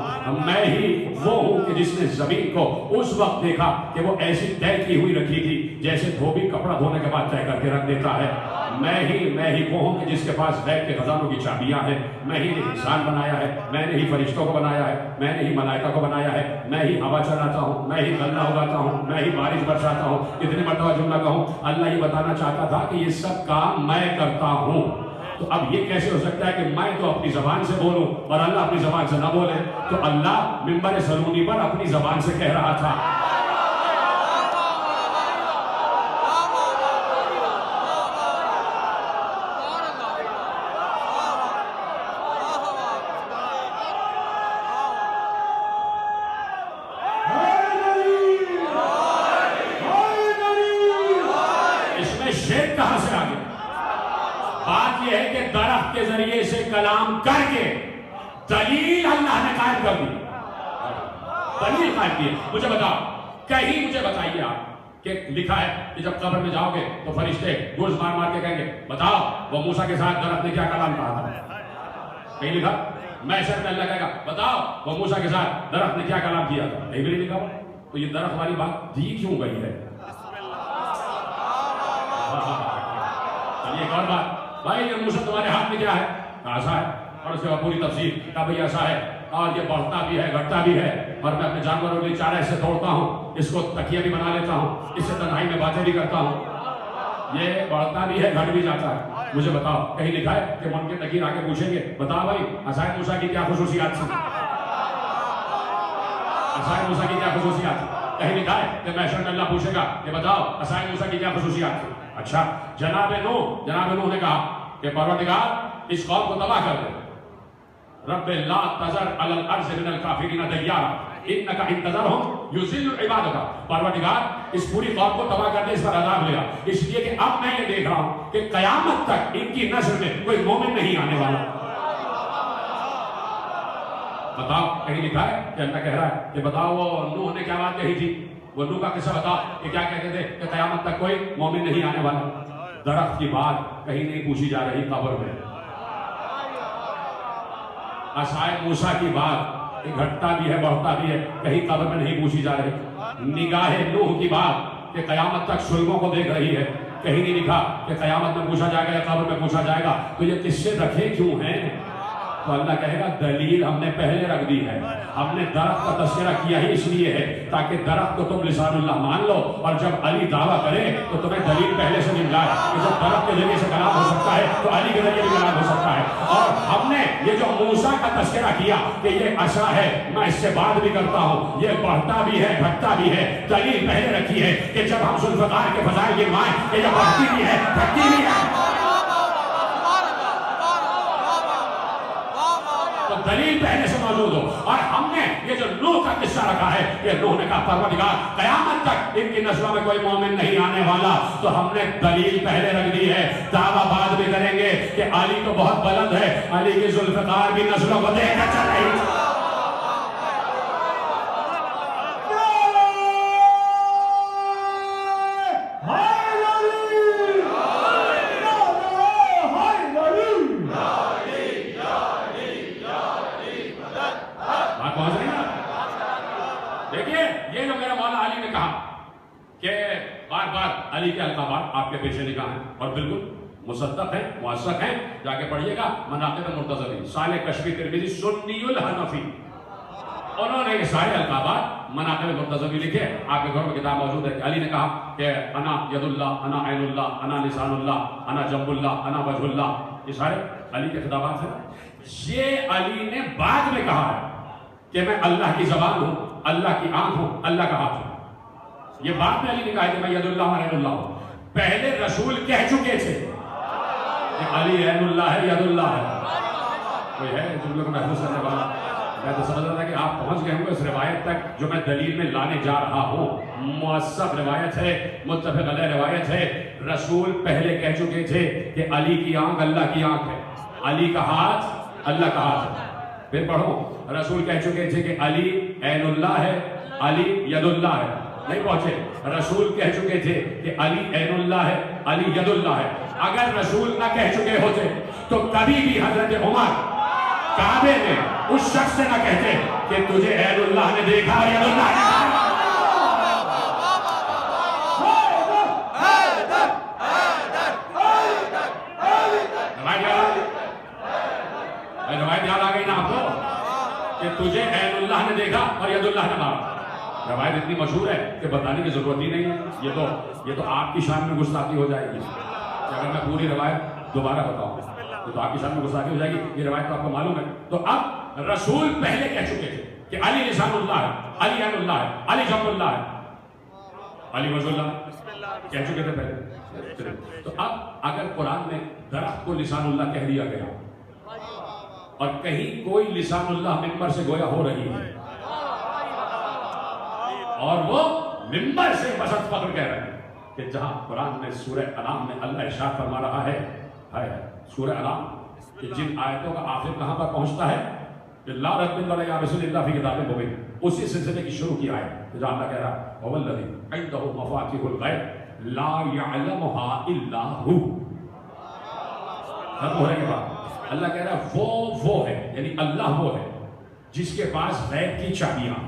میں ہی وہ ہوں کہ جس نے زمین کو اس وقت دیکھا کہ وہ ایسی طے کی ہوئی رکھی تھی جیسے دھوبی کپڑا دھونے کے بعد طے کر کے رکھ دیتا ہے. میں ہی وہ ہوں کہ جس کے پاس غیب کے خزانوں کی چابیاں ہیں. میں ہی نے انسان بنایا ہے، میں نے ہی فرشتوں کو بنایا ہے، میں نے ہی ملائکہ کو بنایا ہے، میں ہی ہوا چلاتا ہوں، میں ہی غلہ اگاتا ہوں، میں ہی بارش برساتا ہوں. کتنی مرتبہ جملہ کہوں. اللہ یہ بتانا چاہتا تھا کہ یہ سب کام میں کرتا ہوں. تو اب یہ کیسے ہو سکتا ہے کہ میں تو اپنی زبان سے بولوں اور اللہ اپنی زبان سے نہ بولے؟ تو اللہ منبر سلونی پر اپنی زبان سے کہہ رہا تھا. بات یہ ہے کہ درخت کے ذریعے سے کلام کر کے دلیل اللہ نے قائم کر دی، دلیل قائم کی. مجھے بتاؤ، کہیں مجھے بتائیے آپ کہ لکھا ہے کہ جب قبر میں جاؤ گے تو فرشتے گرز مار مار کے کہیں گے بتاؤ وہ موسیٰ کے ساتھ درخت نے کیا کلام کہا تھا؟ کہیں لکھا؟ محشر میں اللہ کہے گا بتاؤ وہ موسیٰ کے ساتھ درخت نے کیا کلام کیا تھا؟ کہیں بھی نہیں لکھا. تو یہ درخت والی بات دی کیوں گئی ہے؟ ایک اور بات، بھائی یہ موسیٰ تمہارے ہاتھ میں کیا ہے؟ ایسا ہے. اور اس کے بعد پوری تفصیل کہا بھئی ایسا ہے اور یہ بڑھتا بھی ہے گھٹتا بھی ہے اور میں اپنے جانوروں کے لیے چارہ اس سے توڑتا ہوں، اس کو تکیہ بھی بنا لیتا ہوں، اس سے تنہائی میں باتیں بھی کرتا ہوں. یہ بڑھتا بھی ہے گھٹ بھی جاتا ہے. مجھے بتاؤ کہیں لکھا ہے کہ منکر نکیر آ کے پوچھیں گے بتاؤ بھائی عصائے موسیٰ کی کیا خصوصیات تھی؟ عصائے موسیٰ کی کیا خصوصیات تھی؟ کہیں لکھا ہے کہ محشر میں اللہ پوچھے گا کہ بتاؤ عصائے موسیٰ کی کیا خصوصیات تھی؟ اچھا جناب نوح نے کہا کہ پروردگار اس قوم کو تباہ کر دے. رب لا تذر علی الارض من الکافرین دیارا انک ان تذرہم یضلوا عبادک. پروردگار اس پوری قوم کو تباہ کر دے، اس پر عذاب لے گا، اس لیے کہ اب میں یہ دیکھ رہا ہوں کہ قیامت تک ان کی نسل میں کوئی مومن نہیں آنے والا. بتاؤ کہیں لکھا ہے کہ اللہ کہہ رہا ہے کہ بتاؤ وہ نوح نے کیا بات کہی تھی؟ وہ نوح کا قصہ بتاؤ کہ کیا کہتے تھے کہ قیامت تک کوئی مومن نہیں آنے والا. درخت کی بات کہیں نہیں پوچھی جا رہی قبر میں. عصائے موسیٰ کی بات گھٹتا بھی ہے بڑھتا بھی ہے کہیں قبر میں نہیں پوچھی جا رہی. نگاہ نوح کی بات کہ قیامت تک سلگوں کو دیکھ رہی ہے کہیں نہیں لکھا کہ قیامت میں پوچھا جائے گا یا قبر میں پوچھا جائے گا. تو یہ قصے رکھے کیوں ہیں؟ تو اللہ کہے گا دلیل ہم نے پہلے رکھ دی ہے. ہم نے درخت کا تذکرہ کیا ہی اس لیے ہے تاکہ درخت کو تم لسان اللہ مان لو، اور جب علی دعویٰ کرے تو تمہیں دلیل پہلے سے مل جائے کہ جب درخت کے ذریعے سے کلام ہو سکتا ہے تو علی کے ذریعے بھی کلام ہو سکتا ہے. اور ہم نے یہ جو موسیٰ کا تذکرہ کیا کہ یہ عصا ہے، میں اس سے بات بھی کرتا ہوں، یہ بڑھتا بھی ہے گھٹتا بھی ہے، دلیل پہلے رکھی ہے کہ جب ہم ذوالفقار کے فضائل گنوائیں کہ یہ بڑھتی بھی ہے گھٹتی بھی ہے، دلیل پہلے سے موجود ہو. اور ہم نے یہ جو نوح کا قصہ رکھا ہے کہ نوح نے کہا پروردگار قیامت تک ان کی نسلوں میں کوئی مومن نہیں آنے والا، تو ہم نے دلیل پہلے رکھ دی ہے. دعویٰ بعد بھی کریں گے کہ علی تو بہت بلند ہے، علی کی ذوالفقار بھی نسلوں کو دیکھ کر چل رہی. علی کے القابات آپ کے پیچھے لکھا ہے اور بالکل مصدق ہیں موثق ہیں. جا کے پڑھیے گا مناقب مرتضوی صالح کشفی ترمذی سنی الحنفی، انہوں نے یہ سارے القابات مناقب مرتضوی لکھے. آپ کے گھر میں کتاب موجود ہے. علی نے کہا کہ انا ید اللہ، انا عین اللہ، انا لسان اللہ، انا جنب اللہ، انا وجہ اللہ. یہ سارے علی کے خطابات ہیں. یہ علی نے بعد میں کہا ہے کہ میں اللہ کی زبان ہوں، اللہ کی آنکھ ہوں، اللہ کا ہاتھ ہوں. یہ بات میں علی نے کہا کہ میں ید اللہ و عین اللہ ہوں. پہلے رسول کہہ چکے تھے کہ علی عین اللہ ہے، ید اللہ ہے. کوئی ہے جملے کو محفوظ کرنے والا؟ میں تو سمجھ رہا تھا کہ آپ پہنچ گئے ہوں گے اس روایت تک جو میں دلیل میں لانے جا رہا ہوں. موثق روایت ہے، متفق علیہ روایت ہے. رسول پہلے کہہ چکے تھے کہ علی کی آنکھ اللہ کی آنکھ ہے، علی کا ہاتھ اللہ کا ہاتھ ہے. پھر پڑھو، رسول کہہ چکے تھے کہ علی عین اللہ ہے، علی ید اللہ ہے. نہیں پہنچے. رسول کہہ چکے تھے کہ علی عین اللہ ہے، علی ید اللہ ہے. اگر رسول نہ کہہ چکے ہوتے تو کبھی بھی حضرت عمر کعبے میں اس شخص سے نہ کہتے کہ تجھے عین اللہ نے دیکھا اور ید اللہ نے روایت یاد آ گئی نا آپ کو کہ تجھے عین اللہ نے دیکھا اور ید اللہ نے مارا. روایت اتنی مشہور ہے کہ بتانے کی ضرورت ہی نہیں ہے. یہ تو آپ کی شان میں گستاخی ہو جائے گی اگر میں پوری روایت دوبارہ بتاؤں تو آپ کی شان میں گستاخی ہو جائے گی. یہ روایت تو آپ کو معلوم ہے. تو اب رسول پہلے کہہ چکے تھے کہ علی لسان اللہ ہے، علی عین اللہ ہے، علی جنب اللہ ہے، علی وجہ اللہ کہہ چکے تھے پہلے. تو اب اگر قرآن میں درخت کو لسان اللہ کہہ دیا گیا اور کہیں کوئی لسان اللہ منبر سے گویا ہو رہی ہے اور وہ منبر سے بسط فخر کہہ رہے ہیں کہ جہاں قرآن میں سورہ انعام میں اللہ ارشاد فرما رہا ہے سورہ انعام کہ جن آیتوں کا آخر کہاں پر پہنچتا ہے کہ لا رتبن ولا یابسن الا فی کتاب مبین، اسی سلسلے کی شروع کی آیت جہاں اللہ کہہ رہا ہے هو الذی عنده مفاتیح الغیب لا یعلمها الا هو. ختم ہونے کے بعد اللہ کہہ رہا ہے وہ ہے، یعنی اللہ وہ ہے جس کے پاس غیب کی چابیاں،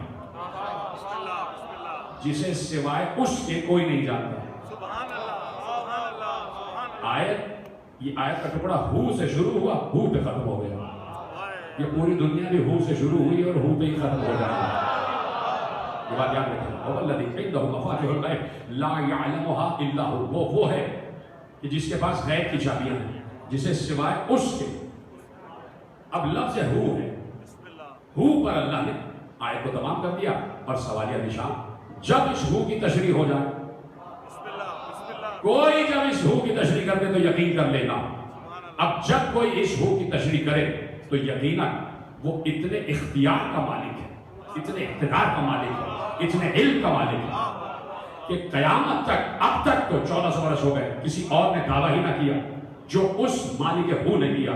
جسے سوائے اس کے کوئی نہیں جانتا. یہ آیت کا ٹکڑا ہو سے شروع ہوا، ہو پہ ختم ہو گیا. یہ پوری دنیا بھی ہو سے شروع ہوئی اور ہو پہ ہی ختم ہو جائے گی. یہ بات یاد رکھیں. هو الذی عنده مفاتیح الغیب لا یعلمها الا هو. وہ ہے کہ جس کے پاس غیب کی چابیاں ہیں. جسے سوائے اس کے، اب لفظ ہو ہے، ہو پر اللہ نے آیت کو تمام کر دیا اور سوالیہ نشان، جب اس ہو کی تشریح ہو جائے، کوئی جب اس ہو کی تشریح کر دے تو یقین کر لینا، اب جب کوئی اس ہو کی تشریح کرے تو یقینا وہ اتنے اختیار کا مالک ہے، اتنے اقتدار کا مالک ہے، اتنے علم کا مالک ہے کہ قیامت تک، اب تک تو 1400 برس ہو گئے، کسی اور نے دعویٰ ہی نہ کیا جو اس مالک ہو نے کیا۔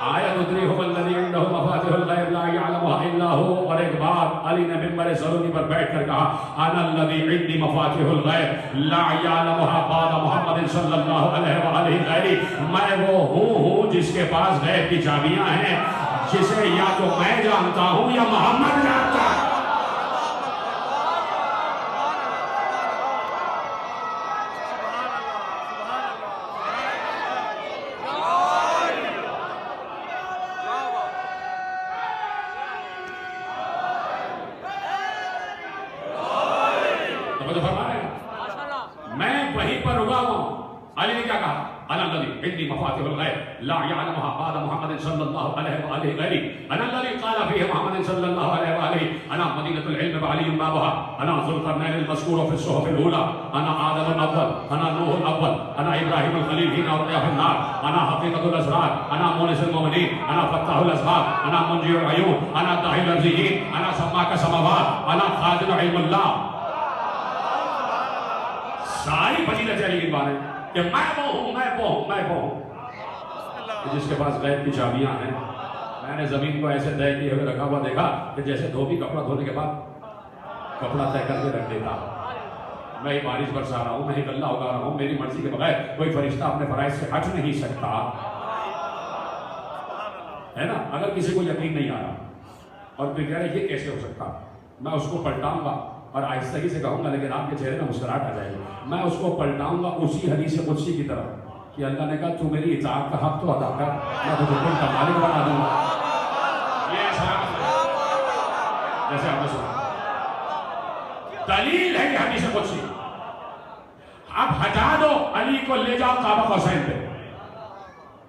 آیت اتری هو الذی عنده مفاتیح الغیب لا یعلمها الا هو، اور ایک بار علی نے منبر زرونی پر بیٹھ کر کہا انا الذی عندی مفاتیح الغیب لا یعلمها بعد محمد صلی اللہ علیہ وآلہ غیری، میں وہ ہوں جس کے پاس غیب کی چابیاں ہیں، جسے یا تو میں جانتا ہوں یا محمد جانتا ہے۔ میں وہیں پر رکا ہوں۔ علی نے کیا کہا؟ انا الذی عندی مفاتیح الغیب لا یعلمها بعد محمد صلی اللہ علیہ وآلہ غیری، انا الذی قال فیہ محمد صلی اللہ علیہ وآلہ، انا مدینۃ العلم وعلی بابها، انا ذو القرنین المذکور فی الصحف الاولی، انا آدم الاول، انا نوح الاول، انا ابراہیم الخلیل حین القی فی النار، انا حقیقۃ الاسرار، انا مونس المؤمنین، انا فتاح الاسباب، انا منجی العیون، انا داعی الارضیین، انا سماک السماوات، انا خازن علم اللہ۔ ساری فضیلت علی کی بات ہے کہ میں وہ ہوں، میں وہ ہوں، میں وہ ہوں، جس کے پاس غیب کی چابیاں ہیں۔ میں نے زمین کو ایسے طے کیے ہوئے رکھا ہوا دیکھا کہ جیسے دھوبی کپڑا دھونے کے بعد کپڑا طے کر کے رکھ دیتا، میں ہی بارش برسا رہا ہوں، میں ہی غلہ اگا رہا ہوں، میری مرضی کے بغیر کوئی فرشتہ اپنے فرائض سے ہٹ نہیں سکتا، ہے نا؟ اگر کسی کو یقین نہیں آ رہا اور پھر کہہ رہے یہ کیسے ہو سکتا، میں اس کو پلٹاؤں گا اور آہستگی سے کہوں گا، لیکن آپ کے چہرے میں مسکراہٹ آ جائے گی، میں اس کو پلٹاؤں گا اسی حدیث قدسی کی طرح کہ اللہ نے کہا تو میری اطاعت کا حق تو ادا کر، میں تجھے کل کا مالک بنا دوں گا۔ یہ ایسا جیسے آپ نے سنا دلیل ہے یہ حدیث قدسی۔ اب ہٹا دو علی کو، لے جاؤ کعبہ قوسین پہ،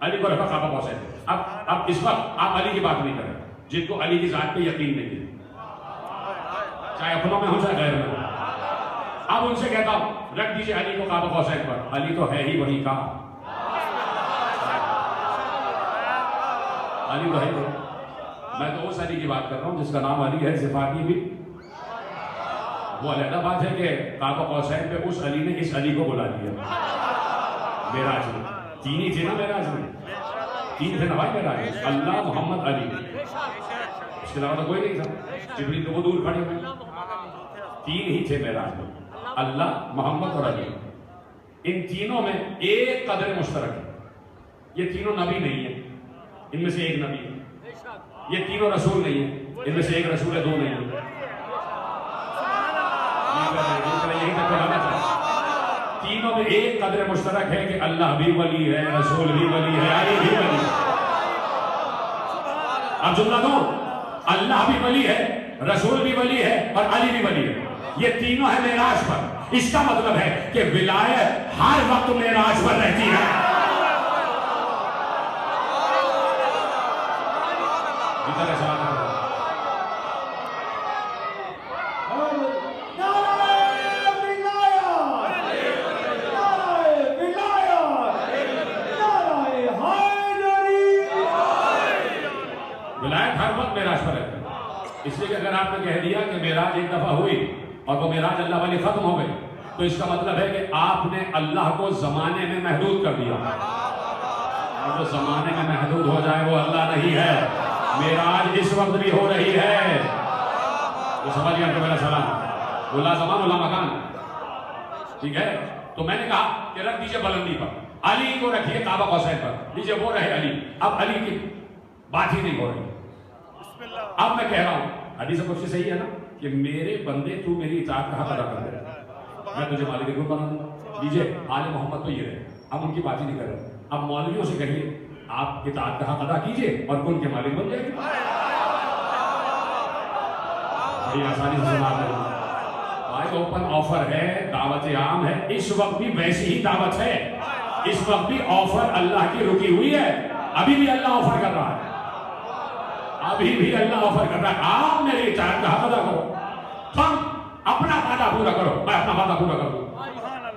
علی کو رکھا کعبہ قوسین پہ۔ اب اس وقت آپ علی کی بات نہیں کریں جن کو علی کی ذات پہ یقین نہیں ہے، چاہے اپنوں میں ہو چاہے غیر میں ہو۔ اب ان سے کہتا ہوں رکھ دیجئے علی کو کعبہ قوسین پر، علی تو ہے ہی وہی کا، علی تو ہے ہی وہی۔ میں تو اس علی کی بات کر رہا ہوں جس کا نام علی ہے صفاتی بھی، وہ علیحدہ بات ہے کہ کعبہ قوسین پہ اس علی نے اس علی کو بلا دیا معراج میں۔ تین ہی تھے نا معراج میں، تین تھے نا بھائی معراج میں، اللہ، محمد، علی، اس کے علاوہ تو کوئی نہیں تھا، جبریل تو وہ دور کھڑے ہوئے، تین ہی تھے معراج میں، اللہ، محمد اور علی۔ ان تینوں میں ایک قدر مشترک ہے، یہ تینوں نبی نہیں ہیں، ان میں سے ایک نبی ہے، یہ تینوں رسول نہیں ہیں، ان میں سے ایک رسول ہے، دو نہیں ہیں۔ یہی تک بتانا چاہتا ہوں، تینوں میں ایک قدر مشترک ہے کہ اللہ بھی ولی ہے، رسول بھی ولی ہے، علی بھی ولی ہے۔ اب جملہ دوں، اللہ بھی ولی ہے، رسول بھی ولی ہے اور علی بھی ولی ہے، یہ تینوں ہیں معراج پر۔ اس کا مطلب ہے کہ ولایت ہر وقت معراج پر رہتی ہے۔ ولایت ہر وقت معراج پر رہتی ہے، اس لیے کہ اگر آپ نے کہہ دیا کہ معراج ایک دفعہ ہوئی اور وہ معراج اللہ والی ختم ہو گئی تو اس کا مطلب ہے کہ آپ نے اللہ کو زمانے میں محدود کر دیا، اور جو زمانے میں محدود ہو جائے وہ اللہ نہیں ہے۔ معراج اس وقت بھی ہو رہی ہے، تو سمجھ گیا کہ میرا سلام وہ لا زمان ولا مکان، ٹھیک ہے؟ تو میں نے کہا کہ رکھ دیجئے بلندی پر، علی کو رکھیے کعبہ قوسین پر، لیجئے وہ رہے علی۔ اب علی کی بات ہی نہیں ہو رہی، اب میں کہہ رہا ہوں حدیث قدسی صحیح ہے نا کہ میرے بندے تو میری اطاعت کا حق ادا کر دے، میں تجھے مالک ملک بنا دوں گا۔ لیجئے آل محمد تو یہ رہے، اب ان کی بات ہی نہیں کر رہے، اب مولویوں سے کہیے آپ اطاعت کا حق ادا کیجئے اور کن کے مالک بن جائے گے۔ بڑی آسانی سے سنا آپ نے، بھائی اوپن آفر ہے، دعوت عام ہے، اس وقت بھی ویسی ہی دعوت ہے، اس وقت بھی آفر اللہ کی رکی ہوئی ہے، ابھی بھی اللہ آفر کر رہا ہے، ابھی بھی اللہ آفر کر رہا ہے، آپ میری اطاعت کا حق ادا کرو، تم اپنا وعدہ پورا کرو، میں اپنا وعدہ پورا کروں۔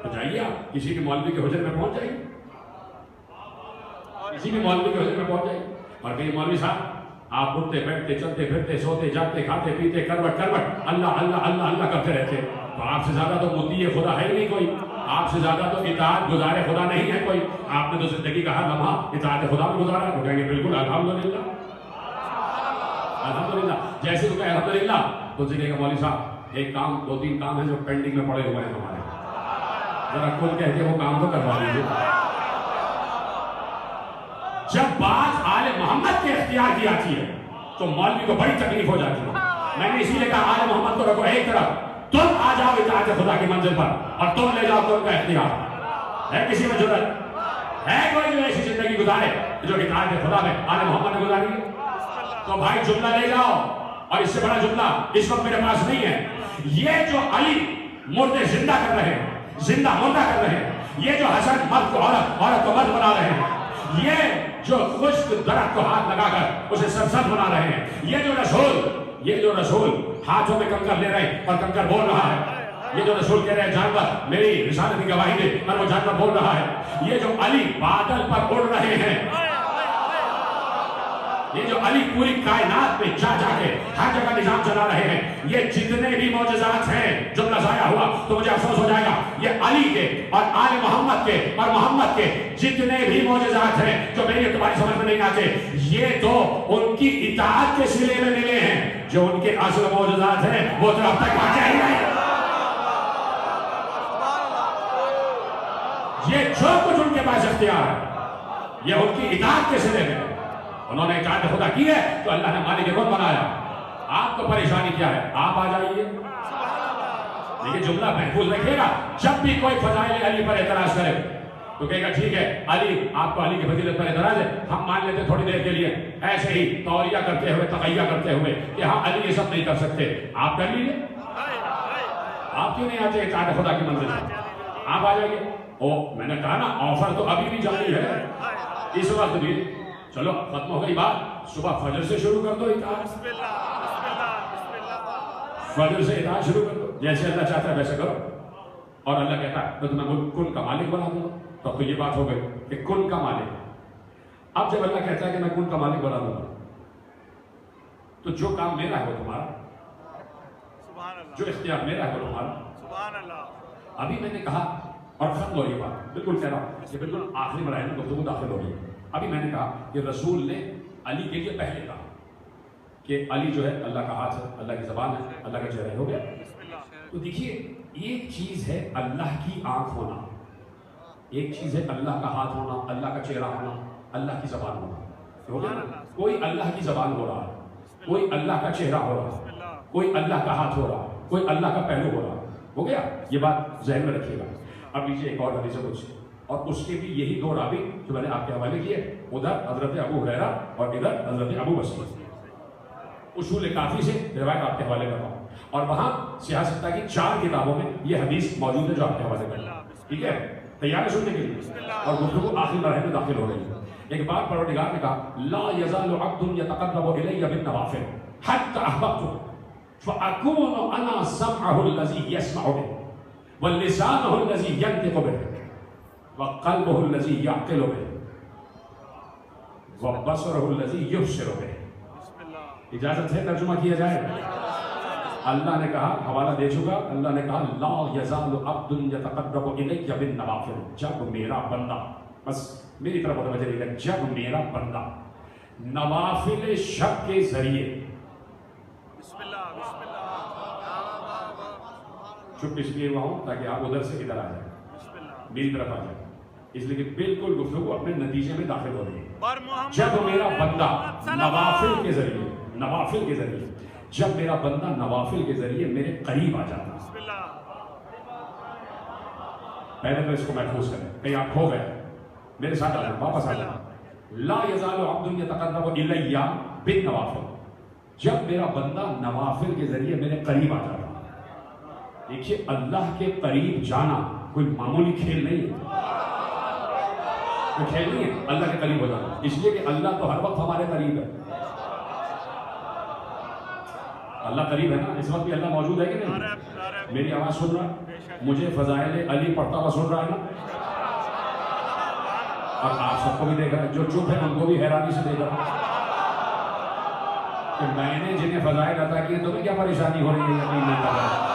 تو جائیے آپ کسی کے مولوی کے حجر میں پہنچ جائیے، کسی کے مولوی کے حجر میں پہنچ جائیے اور کہیں مولوی صاحب آپ اٹھتے بیٹھتے چلتے پھرتے سوتے جاگتے کھاتے پیتے کروٹ کروٹ اللہ اللہ اللہ اللہ کرتے رہتے، تو آپ سے زیادہ تو مطیع خدا ہے ہی نہیں کوئی، آپ سے زیادہ تو اطاعت گزار خدا نہیں ہے کوئی، آپ نے تو زندگی کا ہر لمحہ اطاعت خدا میں گزارا ہے، تو کہیں گے بالکل الحمدللہ الحمدللہ، جیسے تو کہیں الحمدللہ تو کہے گا مولوی صاحب ایک کام، دو تین کام ہیں جو پینڈنگ میں پڑے ہوئے ہیں ہمارے، ذرا کھل کہہ کے وہ کام تو کروا لیجیے۔ جب بات آل محمد کے اختیار کی آتی ہے تو مولوی کو بڑی تکلیف ہو جاتی ہے۔ میں نے اسی لیے کہا آل محمد کو رکھو ایک طرف، تم آ جاؤ اطاعت خدا کی منزل پر اور تم لے جاؤ تم کا اختیار۔ ہے کسی میں جرأت ہے کوئی جو ایسی زندگی گزارے جو اطاعت خدا میں آل محمد نے گزاری ہے؟ تو بھائی جملہ لے جاؤ، اور اس سے بڑا جملہ اس وقت میرے پاس نہیں ہے۔ یہ جو علی مردے زندہ کر رہے ہیں، زندہ مردہ کر رہے ہیں، یہ جو حسن مرد کو عورت، عورت کو مرد بنا رہے ہیں، یہ جو خشک درخت کو ہاتھ لگا کر اسے سرسبز بنا رہے ہیں، یہ جو رسول ہاتھوں میں کنکر لے رہے ہیں اور کنکر بول رہا ہے، یہ جو رسول کہہ رہے ہیں جانور میری رسالت کی گواہی دے اور وہ جانور بول رہا ہے، یہ جو علی بادل پر اڑ رہے ہیں، یہ جو علی پوری کائنات میں جا جا کے ہر جگہ نظام چلا رہے ہیں، یہ جتنے بھی معجزات ہیں، جملہ ضائع ہوا تو مجھے افسوس ہو جائے گا، یہ علی کے اور آل محمد کے اور محمد کے جتنے بھی معجزات ہیں جو میری تمہاری سمجھ میں نہیں آتے، یہ تو ان کی اطاعت کے سلے میں ملے ہیں، جو ان کے اصل معجزات ہیں وہ تو اب تک واقع ہی نہیں۔ یہ جو کچھ ان کے پاس اختیار ہے یہ ان کی اطاعت کے سلے میں، انہوں نے اطاعت خدا کی ہے تو اللہ نے مالک کون بنایا۔ آپ کو پریشانی کیا ہے؟ آپ آ جائیے، لیکن جملہ محفوظ رکھیے گا، جب بھی کوئی فضائل علی پر اعتراض کرے تو کہے گا ٹھیک ہے علی، آپ کو علی کی فضیلت پر اعتراض ہے، ہم مان لیتے تھوڑی دیر کے لیے، ایسے ہی توریہ کرتے ہوئے تقیہ کرتے ہوئے کہ ہاں علی یہ سب نہیں کر سکتے، آپ کر لیجیے، آپ کیوں نہیں آتے اطاعت خدا کی منزل میں؟ آپ آ جائیے۔ میں نے کہا نا آفر تو ابھی بھی جاری ہے، اس وقت بھی، چلو ختم ہو گئی بات، صبح فجر سے شروع کر دو اطاعت، فجر سے اطاعت شروع کر دو، جیسے اللہ چاہتا ہے ویسے کرو، اور اللہ کہتا ہے تو تمہیں کن کا مالک بنا دوں گا، تو یہ بات ہو گئی کہ کن کا مالک۔ اب جب اللہ کہتا ہے کہ میں کن کا مالک بنا دوں گا تو جو کام میرا ہے وہ تمہارا، جو اختیار میرا ہے وہ تمہارا۔ ابھی میں نے کہا اور ختم ہو رہی ہے بات، بالکل کہہ رہا ہوں کہ بالکل آخری مراحل میں گفتگو داخل ہو رہی ہے۔ ابھی میں نے کہا کہ رسول نے علی کے لیے پہلے کہا کہ علی جو ہے اللہ کا ہاتھ ہے، اللہ کی زبان ہے، اللہ کا چہرہ ہو گیا۔ تو دیکھیے ایک چیز ہے اللہ کی آنکھ ہونا، ایک چیز ہے اللہ کا ہاتھ ہونا، اللہ کا چہرہ ہونا، اللہ کی زبان ہونا، ہو گیا؟ کوئی اللہ کی زبان ہو رہا ہے، کوئی اللہ کا چہرہ ہو رہا ہے، کوئی اللہ کا ہاتھ ہو رہا ہے، کوئی اللہ کا پہلو ہو رہا ہے، ہو گیا؟ یہ بات ذہن میں رکھیے گا۔ اب لیجیے ایک اور حدیث قدسی، اور اس کے بھی یہی دو راوی جو میں نے آپ کے حوالے کیے، ادھر حضرت ابو ہریرہ اور ادھر حضرت ابو بصیر، اصول کافی سے روایت آپ کے حوالے کر رہا ہوں، اور وہاں سیاستہ کی 4 کتابوں میں یہ حدیث موجود ہے جو آپ کے حوالے کر رہا ہوں، ٹھیک ہے؟ تیار ہے سننے کے لیے؟ اور گفتگو آخری مرحلے میں داخل ہو رہی ہے۔ ایک بات پروردگار نے کہا لا یزال عبد یتقرب الی بالنوافل حتى احببته فاكون انا سمعه الذي يسمع به ولسانه الذي ينطق به وقلبه الذي يعقل به وبصره الذي يبصر به۔ اجازت ہے ترجمہ کیا جائے؟ اللہ نے کہا، حوالہ دے چکا، اللہ نے کہا لا یزال عبد یتقرب الی بالنوافل، جب میرا بندہ، بس میری طرف متوجہ رہیے گا، جب میرا بندہ نوافل شب کے ذریعے، چپ اس لیے ہوا ہوں تاکہ آپ ادھر سے ادھر آ جائیں، میری طرف آ جائیں، اس لیے کہ بالکل گفتگو اپنے نتیجے میں داخل ہو رہی ہے۔ جب میرا بندہ نوافل کے ذریعے، نوافل کے ذریعے، جب میرا بندہ نوافل کے ذریعے میرے قریب آ جاتا، پہلے تو اس کو محفوظ کریں، کہیں آپ کھو گئے، میرے ساتھ آ جائیں، واپس آ جائیں۔ لا یزال عبد یتقرب الی بالنوافل، جب میرا بندہ نوافل کے ذریعے میرے قریب آ جاتا، دیکھیے اللہ کے قریب جانا کوئی معمولی کھیل نہیں ہے، کوئی کھیل نہیں ہے اللہ کے قریب ہو جانا، اس لیے کہ اللہ تو ہر وقت ہمارے قریب ہے۔ اللہ قریب ہے نا، اس وقت بھی اللہ موجود ہے کہ نہیں؟ میری آواز سن رہا ہے؟ مجھے فضائل علی پڑھتا ہوا سن رہا ہے نا؟ اور آپ سب کو بھی دیکھ رہا ہے، جو چپ ہے ان کو بھی حیرانی سے دیکھ رہا ہے کہ میں نے جنہیں فضائل عطا کیے تمہیں کیا پریشانی ہو رہی ہے یقین نہیں کر رہا،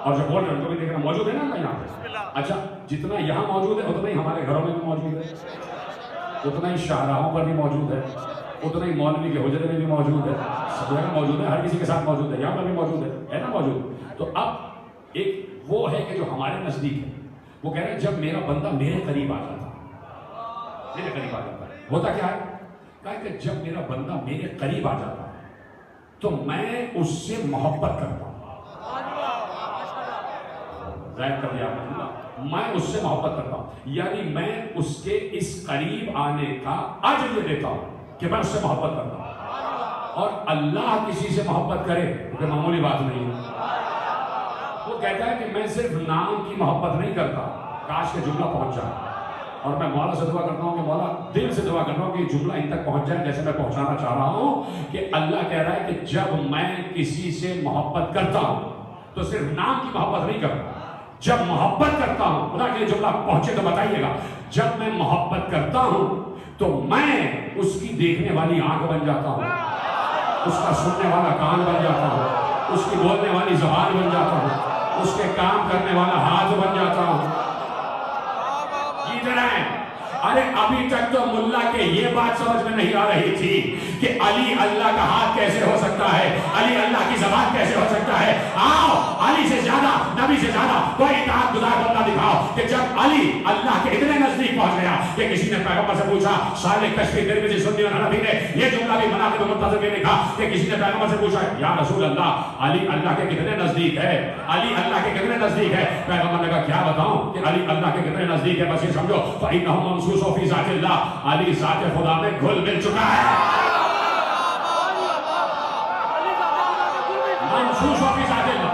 اور جو بول رہے ہیں ان کو بھی دیکھ رہا ہے۔ موجود ہے نا اللہ یہاں پہ؟ اچھا، جتنا یہاں موجود ہے اتنا ہی ہمارے گھروں میں بھی موجود ہے، اتنا ہی شاہراہوں پر بھی موجود ہے، اتنا ہی مولوی کے حجرے میں بھی موجود ہے، سب جگہ موجود ہے، ہر کسی کے ساتھ موجود ہے، یہاں پر بھی موجود ہے نا موجود۔ تو اب ایک وہ ہے کہ جو ہمارے نزدیک ہے، وہ کہہ رہے ہیں جب میرا بندہ میرے قریب آ جاتا ہے، میرے قریب آ جاتا ہے، ہوتا کیا ہے؟ کہا کہ جب میرا بندہ میرے قریب آ جاتا ہے تو میں اس سے محبت کرتا ہوں۔ ظاہر کر دیا میں اس سے محبت کرتا ہوں، یعنی میں اس کے اس قریب آنے کا اجر یہ دیتا ہوں کہ میں اس سے محبت کرتا ہوں۔ اور اللہ کسی سے محبت کرے تو معمولی بات نہیں ہے۔ وہ کہتا ہے کہ میں صرف نام کی محبت نہیں کرتا، کاش کہ جملہ پہنچ جائے، اور میں مولا سے دعا کرتا ہوں کہ مولا دل سے دعا کرتا ہوں کہ یہ جملہ ان تک پہنچ جائے جیسے میں پہنچانا چاہ رہا ہوں، کہ اللہ کہہ رہا ہے کہ جب میں کسی سے محبت کرتا ہوں تو صرف نام کی محبت نہیں کرتا، جب محبت کرتا ہوں، خدا کے جملہ پہنچے تو بتائیے گا، جب میں محبت کرتا ہوں تو میں اس کی دیکھنے والی آنکھ بن جاتا ہوں، اس کا سننے والا کان بن جاتا ہوں، اس کی بولنے والی زبان بن جاتا ہوں، اس کے کام کرنے والا ہاتھ بن جاتا ہوں۔ ارے ابھی تک تو ملا کے یہ بات سمجھ میں نہیں آ رہی تھی کہ علی اللہ کا ہاتھ کیسے ہو سکتا ہے، علی اللہ کی زبان کیسے ہو سکتا ہے۔ آؤ علی سے زیادہ، نبی سے زیادہ کوئی اطاعت گزار بندہ دکھاؤ کہ جب علی اللہ کے اتنے نزدیک پہنچ گیا کہ کسی نے پیغمبر سے پوچھا، صالح کشفی ترمذی سنی اور حنفی نے یہ جملہ بھی مناقب منتظر میں لکھا کہ کسی نے پیغمبر سے پوچھا یا رسول اللہ علی اللہ کے کتنے نزدیک ہے، علی اللہ کے کتنے نزدیک ہے؟ پیغمبر نے کہا کیا بتاؤں کہ علی اللہ کے کتنے نزدیک ہے، بس یہ سمجھو فإنه ممسوس فی ذات اللہ، علی ذات خدا میں گھل مل چکا ہے، ممسوس فی ذات اللہ،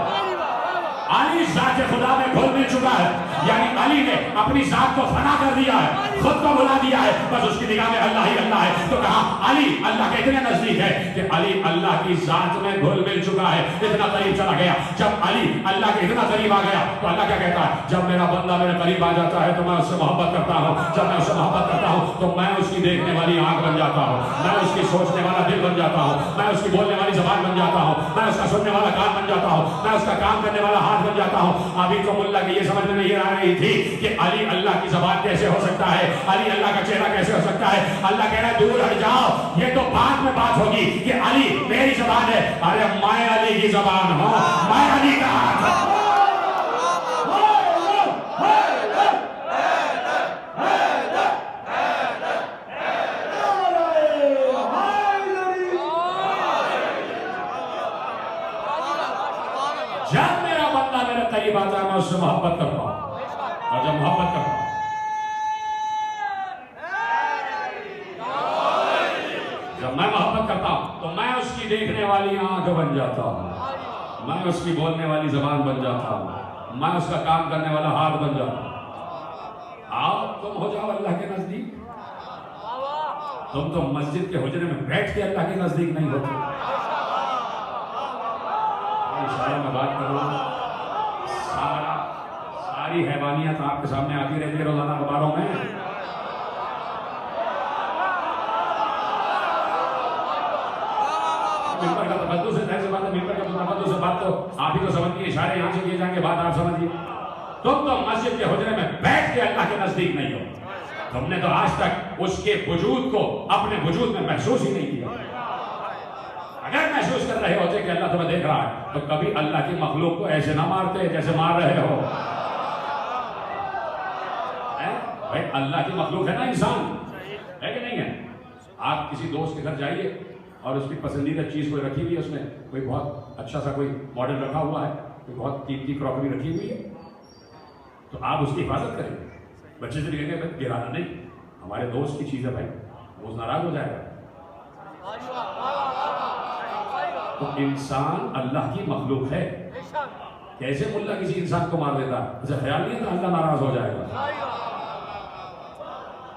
علی ذات خدا میں گھل مل چکا ہے، یعنی علی نے اپنی ذات کو فنا کر دیا ہے، خود کو بلا دیا ہے، بس اس کی نگاہ میں اللہ ہی اللہ ہے۔ تو کہا علی اللہ کے اتنے نزدیک ہے کہ علی اللہ کی ذات میں گھل مل چکا ہے، اتنا قریب چلا گیا۔ جب علی اللہ کے اتنا قریب آ گیا تو اللہ کیا کہتا ہے؟ جب میرا بندہ میرے قریب آ جاتا ہے تو میں اس سے محبت کرتا ہوں، جب میں اس سے محبت کرتا ہوں تو میں اس کی دیکھنے والی آنکھ بن جاتا ہوں، میں اس کی سوچنے والا دل بن جاتا ہوں، میں اس کی بولنے والی زبان بن جاتا ہوں، میں اس کا سننے والا کان بن جاتا ہوں، میں اس کا کام کرنے والا ہاتھ بن جاتا ہوں۔ ابھی تو ملا کی یہ سمجھ میں نہیں آ رہی تھی کہ علی اللہ کی زبان کیسے ہو سکتا ہے، علی اللہ کا چہرہ کیسے ہو سکتا ہے۔ اللہ کہہ رہا ہے دور ہٹ جاؤ، یہ تو بعد میں بات ہوگی کہ علی میری زبان ہے، ارے میں علی کی زبان ہوں، میں علی کا ہاتھ ہوں۔ جب میرا بندہ میرے قریب آتا ہے میں اس سے محبت کرتا ہوں، اور جب محبت کرتا ہوں میں محبت کرتا ہوں تو میں اس کی دیکھنے والی آنکھ بن جاتا ہوں، میں اس کی بولنے والی زبان بن جاتا ہوں، میں اس کا کام کرنے والا ہاتھ بن جاتا ہوں۔ آؤ تم ہو جاؤ اللہ کے نزدیک، تم تو مسجد کے حجرے میں بیٹھ کے اللہ کے نزدیک نہیں ہوتے۔ اشارہ میں بات کروں، ساری حیوانیت آپ کے سامنے آتی رہتی ہے روزانہ اخباروں میں۔ ممبر کا تقدس ہے، ظاہر سی بات ہے، ممبر کا تقدس ہے، بات تو آپ ہی تو سمجھیے، اشارے یہاں سے کیے جائیں گے، بات آپ سمجھیے۔ تم تو مسجد کے حجرے میں بیٹھ کے اللہ کے نزدیک نہیں ہو، تم نے تو آج تک اس کے وجود کو اپنے وجود میں محسوس ہی نہیں کیا۔ اگر محسوس کر رہے ہوتے کہ اللہ تمہیں دیکھ رہا ہے تو کبھی اللہ کی مخلوق کو ایسے نہ مارتے جیسے مار رہے ہو۔ بھائی اللہ کی مخلوق ہے نا انسان، ہے کہ نہیں ہے؟ آپ کسی دوست کے گھر جائیے اور اس کی پسندیدہ چیز کوئی رکھی ہوئی ہے، اس میں کوئی بہت اچھا سا کوئی ماڈل رکھا ہوا ہے، کوئی بہت قیمتی کراکری رکھی ہوئی ہے، تو آپ اس کی حفاظت کریں گے۔ بچے سے کہیں گے بھائی گرانا نہیں، ہمارے دوست کی چیز ہے بھائی، وہ ناراض ہو جائے گا۔ تو انسان اللہ کی مخلوق ہے، کیسے ملا کسی انسان کو مار دیتا؟ اسے خیال نہیں تھا اللہ ناراض ہو جائے گا.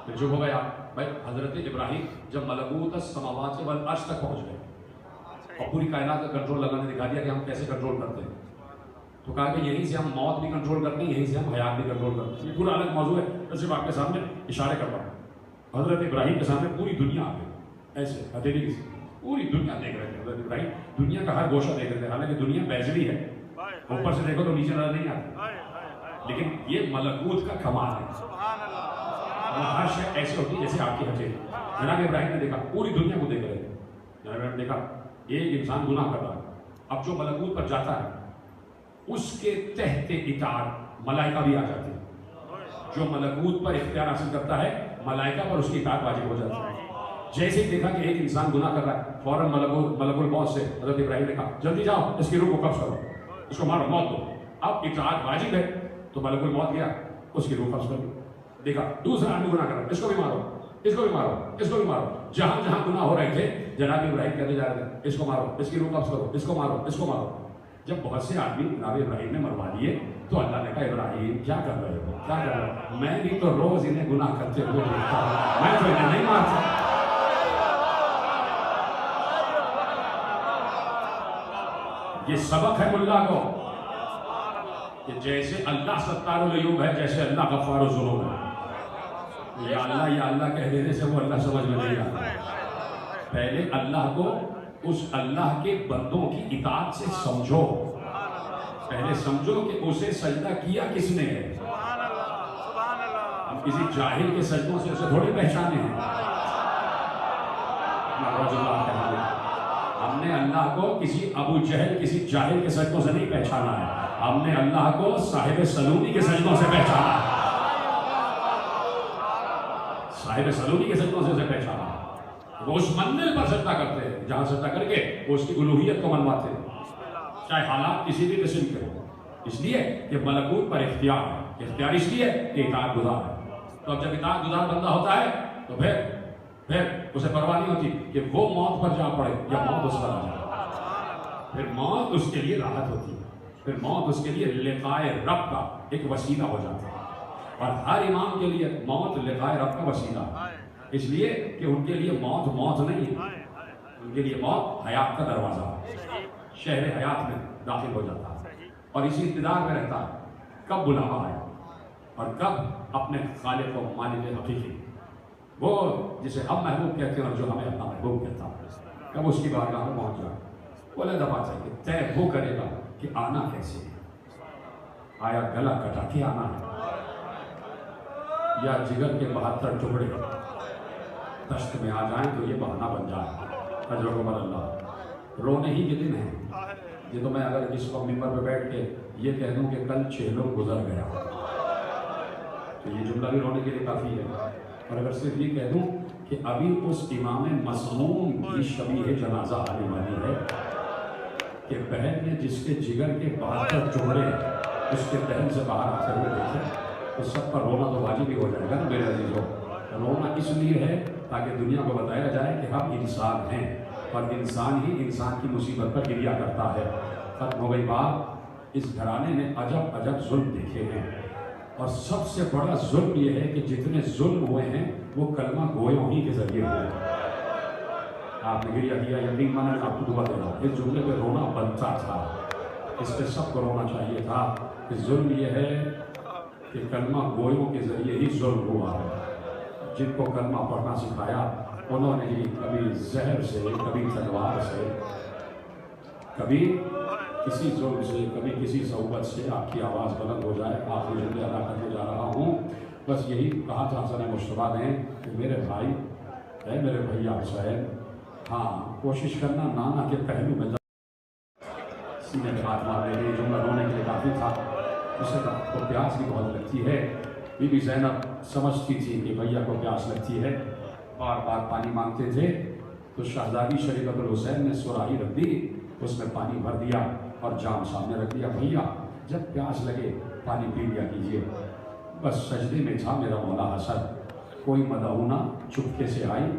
پھر چپ ہو گیا. بھائی حضرت ابراہیم جب ملکوت السماوات والارض تک پہنچ گئے اور پوری کائنات کا کنٹرول لگانے دکھا دیا کہ ہم کیسے کنٹرول کرتے ہیں، تو کہا کہ یہیں سے ہم موت بھی کنٹرول کرتے ہیں، یہیں سے ہم حیات بھی کنٹرول کرتے ہیں. یہ پورا الگ موضوع ہے، تو صرف آپ کے سامنے اشارے کر رہا ہوں. حضرت ابراہیم کے سامنے پوری دنیا آ گئی، ایسے ہتھیلی سے پوری دنیا دیکھ رہے تھے. حضرت ابراہیم دنیا کا ہر گوشہ دیکھ رہے تھے، حالانکہ دنیا بیزڑی ہے، اوپر سے دیکھو تو نیچے نظر نہیں آتی، لیکن یہ ملکوت کا کمال ہے. ہر شے ایسے ہوتی ہے جیسے آپ کی ہتھیلی. جناب ابراہیم نے دیکھا پوری دنیا کو دیکھ رہے تھے. جناب ابراہیم نے دیکھا ایک انسان گناہ کر رہا ہے، اب جو ملکوت پر جاتا ہے اس کے تحت اطاعت ملائکہ بھی آ جاتے ہیں. جو ملکوت پر اختیار حاصل کرتا ہے ملائکہ پر اس کی اطاعت واجب ہو جاتی ہے. جیسے ہی دیکھا کہ ایک انسان گناہ کر رہا ہے، فوراً ملک الموت سے حضرت ابراہیم نے کہا جلدی جاؤ اس کی روح کو قبض کرو، اس کو مارو، موت دو. اب اطاعت واجب ہے تو ملک الموت گیا، اس کی روح قبض کر دی. دیکھا دوسرا آدمی گناہ کر رہا ہے، اس کو بھی مارو، اس کو بھی مارو، اس کو بھی مارو. جہاں جہاں گناہ ہو رہے تھے جناب ابراہیم کہتے جا رہے تھے اس کو مارو، اس کی روح قبض کرو، اس کو مارو، اس کو مارو. جب بہت سے آدمی جناب ابراہیم نے مروا دیے تو اللہ نے کہا ابراہیم کیا کر رہے ہو، کیا کر رہے ہو؟ میں بھی تو روز انہیں گناہ کرتے ہوئے دیکھتا ہوں، میں تو انہیں نہیں مارتا. یہ سبق ہے ملا کو کہ جیسے اللہ ستار العیوب ہے، جیسے اللہ غفار الذنوب ہے. یا اللہ کہہ دینے سے وہ اللہ سمجھ میں نہیں آتا. پہلے اللہ کو اس اللہ کے بندوں کی اطاعت سے سمجھو، پہلے سمجھو کہ اسے سجدہ کیا کس نے ہے. ہم کسی جاہل کے سجدوں سے اسے تھوڑی پہچانے ہیں. ہم نے اللہ کو کسی ابو جہل کسی جاہل کے سجدوں سے نہیں پہچانا ہے، ہم نے اللہ کو صاحب سلونی کے سجدوں سے پہچانا ہے. صاحب سلونی کے سجدوں سے اسے پہچانا. وہ اس منزل پر سجدہ کرتے ہیں جہاں سجدہ کر کے وہ اس کی الوہیت کو منواتے ہیں، چاہے حالات کسی بھی قسم کے ہو. اس لیے کہ ملکوت پر اختیار ہے، اختیار اس لیے کہ اطاعت گزار ہے. تو اب جب اطاعت گزار بندہ ہوتا ہے تو پھر اسے پرواہ نہیں ہوتی کہ وہ موت پر جا پڑے یا موت اس پر آ جائے. پھر موت اس کے لیے راحت ہوتی ہے، پھر موت اس کے لیے لقائے رب کا ایک وسیلہ ہو جاتا ہے. اور ہر امام کے لیے موت لقائے رب کا وسیلہ ہے، اس لیے کہ ان کے لیے موت نہیں ہے، ان کے لیے موت حیات کا دروازہ ہے، شہر حیات میں داخل ہو جاتا ہے اور اسی انتظار میں رہتا ہے کب بلاوا آئے اور کب اپنے خالق و مالک حقیقی، وہ جسے ہم محبوب کہتے ہیں اور جو ہمیں اپنا محبوب کہتا ہے، کب اس کی بارگاہ میں پہنچ جائے. وہ علیحدہ بات ہے کہ طے وہ کرے گا کہ آنا کیسے ہے. آیا گلا کٹا کے آنا ہے یا جگر کے 72 ٹکڑے دشت میں آ جائیں تو یہ بہانہ بن جائے. اجر و کمال اللہ. رونے ہی کے دن ہیں یہ تو میں اگر اس وقت ممبر پہ بیٹھ کے یہ کہہ دوں کہ کل 6 لوگ گزر گیا تو یہ جملہ بھی رونے کے لیے کافی ہے. اور اگر صرف یہ کہہ دوں کہ ابھی اس امام مسموم کی شبیہ جنازہ آنے والی ہے کہ بہن نے جس کے جگر کے 72 ٹکڑے اس کے دہن سے باہر آتے ہوئے دیکھے تو سب پر رونا تو واجب ہی ہو جائے گا نا میرے عزیزوں. رونا اس لیے ہے تاکہ دنیا کو بتایا جائے کہ ہم انسان ہیں اور انسان ہی انسان کی مصیبت پر گریا کرتا ہے. ختم ہو گئی بات. اس گھرانے نے عجب عجب ظلم دیکھے ہیں اور سب سے بڑا ظلم یہ ہے کہ جتنے ظلم ہوئے ہیں وہ کلمہ گویوں ہی کے ذریعے ہوئے ہیں. آپ نے گریا کیا یقین مانا آپ کو دعا دے رہا ہوں. اس جملے پہ رونا بنتا تھا، اس پہ سب کو رونا چاہیے تھا کہ ظلم یہ ہے کہ کلمہ گویوں کے ذریعے ہی ظلم ہوا ہے. جن کو کلمہ پڑھنا سکھایا انہوں نے ہی کبھی زہر سے، کبھی تلوار سے، کبھی کسی ظلم سے، کبھی کسی صحبت سے آپ کی آواز بلند ہو جائے. آخری جملے ادا کرنے جا رہا ہوں. بس یہی کہا تھا حسن مشتبہ نے کہ میرے بھائی اے میرے بھیا حسین، ہاں کوشش کرنا نانا کے پہلو میں سینے پہ ہاتھ مار لے. یہ جملہ رونے کے لیے کافی تھا. اسے کو پیاس بھی بہت لگتی ہے. بی بی زینب سمجھتی تھی کہ بھیا کو پیاس لگتی ہے، بار بار پانی مانگتے تھے تو شہزادی شریعت الحسین نے سراہی رکھ دی، اس میں پانی بھر دیا اور جام سامنے رکھ دیا. بھیا جب پیاس لگے پانی پی لیا کیجیے. بس سجدے میں تھا میرا مولا حسن. کوئی مدعونہ چپکے سے آئی،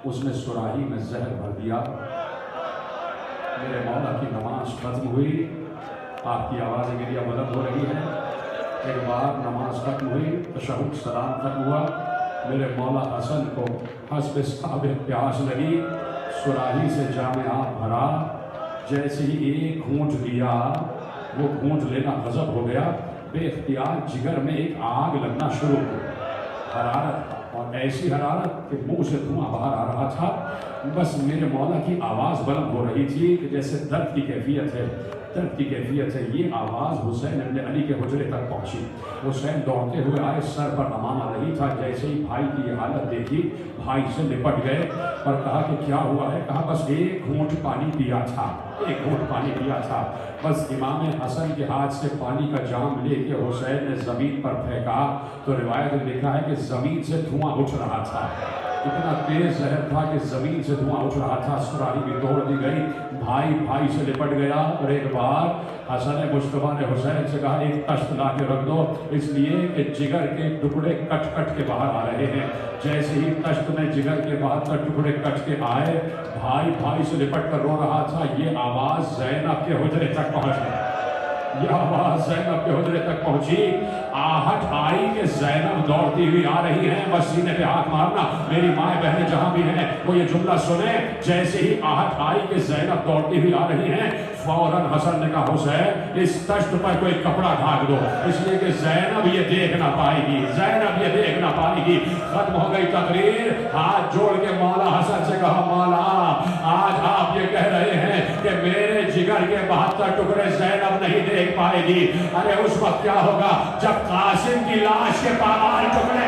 اس نے سراہی میں زہر بھر دیا. میرے مولا کی نماز ختم ہوئی آپ کی آوازیں میری بلند ہو رہی ہیں. ایک بار نماز ختم ہوئی، تشہد سلام ختم ہوا، میرے مولا حسن کو حسب ثابت پیاس لگی، سراہی سے جام آب بھرا، جیسے ہی ایک گھونٹ لیا، وہ گھونٹ لینا غضب ہو گیا، بے اختیار جگر میں ایک آگ لگنا شروع ہو، حرارت، اور ایسی حرارت کہ منہ سے دھواں باہر آ رہا تھا. بس میرے مولا کی آواز بلند ہو رہی تھی کہ جیسے درد کی کیفیت ہے، درد کی کیفیت ہے. یہ آواز حسین ابن علی کے حجرے تک پہنچی. حسین دوڑتے ہوئے آئے، سر پر امامہ نہیں تھا. جیسے ہی بھائی کی یہ حالت دیکھی، بھائی سے لپٹ گئے اور کہا کہ کیا ہوا ہے؟ کہا بس ایک گھونٹ پانی پیا تھا، ایک گھونٹ پانی پیا تھا. بس امام حسن کے ہاتھ سے پانی کا جام لے کے حسین نے زمین پر پھینکا تو روایت میں لکھا ہے کہ زمین سے دھواں اٹھ رہا تھا. اتنا تیز زہر تھا کہ زمین سے دھواں اٹھ رہا تھا. سراہی بھی توڑ دی گئی. بھائی سے لپٹ گیا. اور ایک بار حسن مصطفیٰ نے حسین سے کہا ایک تشت لا کے رکھ دو، اس لیے کہ جگر کے ٹکڑے کٹ کٹ کے باہر آ رہے ہیں. جیسے ہی تشت میں جگر کے باہر کا ٹکڑے کٹ کے آئے، بھائی سے لپٹ کر رو رہا تھا. یہ آواز زینب کے حجرے تک پہنچ گئی، یہ آواز زینب کے حجرے تک پہنچی. آہٹ آئی کہ زینب دوڑتی ہوئی آ رہی ہیں. بس سینے پہ ہاتھ مارنا، میری مائیں بہنیں جہاں بھی ہیں وہ یہ جملہ سنیں. جیسے ہی آہٹ آئی کہ زینب دوڑتی ہوئی آ رہی ہیں، فوراً حسن نے کہا حسین اس تشت پر کوئی کپڑا ڈھانک دو، اس لیے کہ زینب یہ دیکھ نہ پائے گی، زینب یہ دیکھ نہ پائے گی. ختم ہو گئی تقریر. ہاتھ جوڑ کے مولا حسن سے کہا مولا آج آپ یہ کہہ رہے ہیں کہ میرے جگر کے 72 ٹکڑے زینب نہیں دیکھ پائے گی. ارے اس وقت کیا ہوگا جب قاسم کی لاش کے پامال ٹکڑے.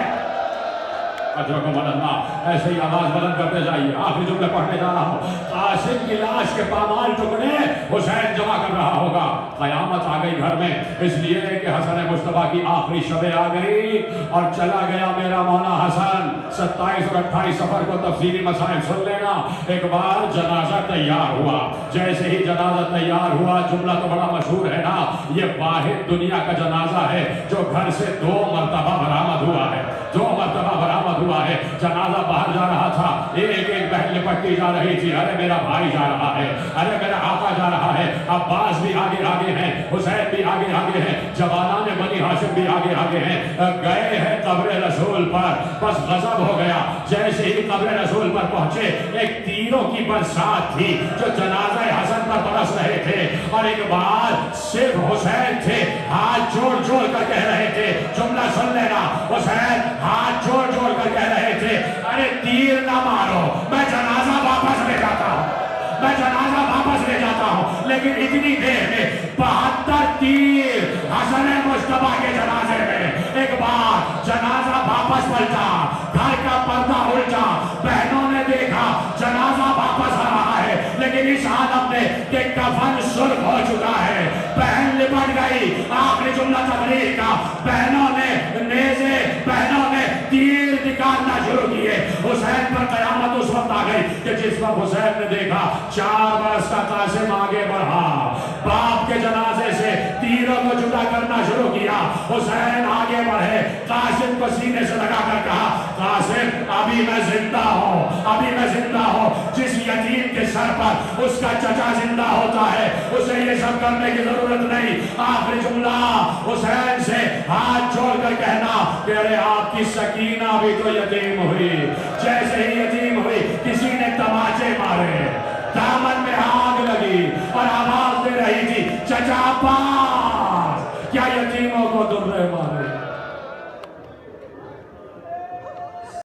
اجرکم اللہ، ایسے ہی آواز بلند کرتے جائیے. آخری جملے پڑھنے جا رہا ہوں. قاسم کی لاش کے پامال ٹکڑے حسین جمع کر رہا ہوگا. قیامت آ گئی گھر میں، اس لیے کہ حسن مصطفیٰ کی آخری شبیں آ گئی اور چلا گیا میرا مولا حسن. 27 اور 28 سفر کو تفصیلی مسائل سن لینا. ایک بار جنازہ تیار ہوا. جیسے ہی جنازہ تیار ہوا، جملہ تو بڑا مشہور ہے نا، یہ واحد دنیا کا جنازہ ہے جو گھر سے 2 مرتبہ برآمد ہوا ہے، 2 مرتبہ برآمد ہوا ہے. جنازہ باہر جا رہا تھا، ایک بہن لپٹتی جا رہی تھی. ارے میرا بھائی جا رہا ہے، ارے میرا آقا جا رہا ہے. عباس بھی آگے آگے ہیں، حسین بھی آگے آگے ہیں، جوانان بنی ہاشم بھی آگے آگے ہیں. گئے ہیں قبر رسول پر. بس غضب ہو گیا. جیسے ہی قبر رسول پر پہنچے، ایک تیروں کی برسات تھی جو جنازہ حسن پر برس رہے تھے. اور ایک بار صرف حسین تھے، ہاتھ جوڑ جوڑ کر کہہ رہے تھے، جملہ سن لینا. حسین ہاتھ جوڑ جوڑ کر کہہ رہے تھے ارے تیر نہ مارو، میں جنازہ واپس لے جاتا ہوں، میں جنازہ واپس لے جاتا ہوں. لیکن اتنی دیر میں 72 تیر حسن مصطفیٰ کے جنازے میں. ایک بار جنازہ واپس پلٹا، گھر کا پردہ الٹا، بہنوں نے دیکھا جنازہ واپس آ رہا ہے، لیکن اس عالم میں کہ کفن سرخ ہو چکا ہے. بہن لپٹ گئی. آخری جملہ تقریر کا، بہنوں نے نیزے، بہنوں نے تیر نکالنا شروع کیے. حسین پر قیامت اس وقت آ گئی کہ جس وقت حسین نے دیکھا 4 برس کا قاسم آگے بڑھا، باپ کے جنازے سے تیروں کو جدا کرنا شروع کیا. حسین آگے بڑھے، قاسم کو سینے سے لگا کر کہا قاسم ابھی میں زندہ ہوں، ابھی میں زندہ ہوں. جس یتیم کے سر پر اس کا چچا زندہ ہوتا ہے اسے یہ سب کرنے کی ضرورت نہیں. آخری جملہ حسین سے ہاتھ جوڑ کر کہنا کہ ارے آپ کی سکینہ بھی تو یتیم ہوئی. جیسے ہی یتیم ہوئی کسی نے تماچے مارے، دامن میں ہاتھ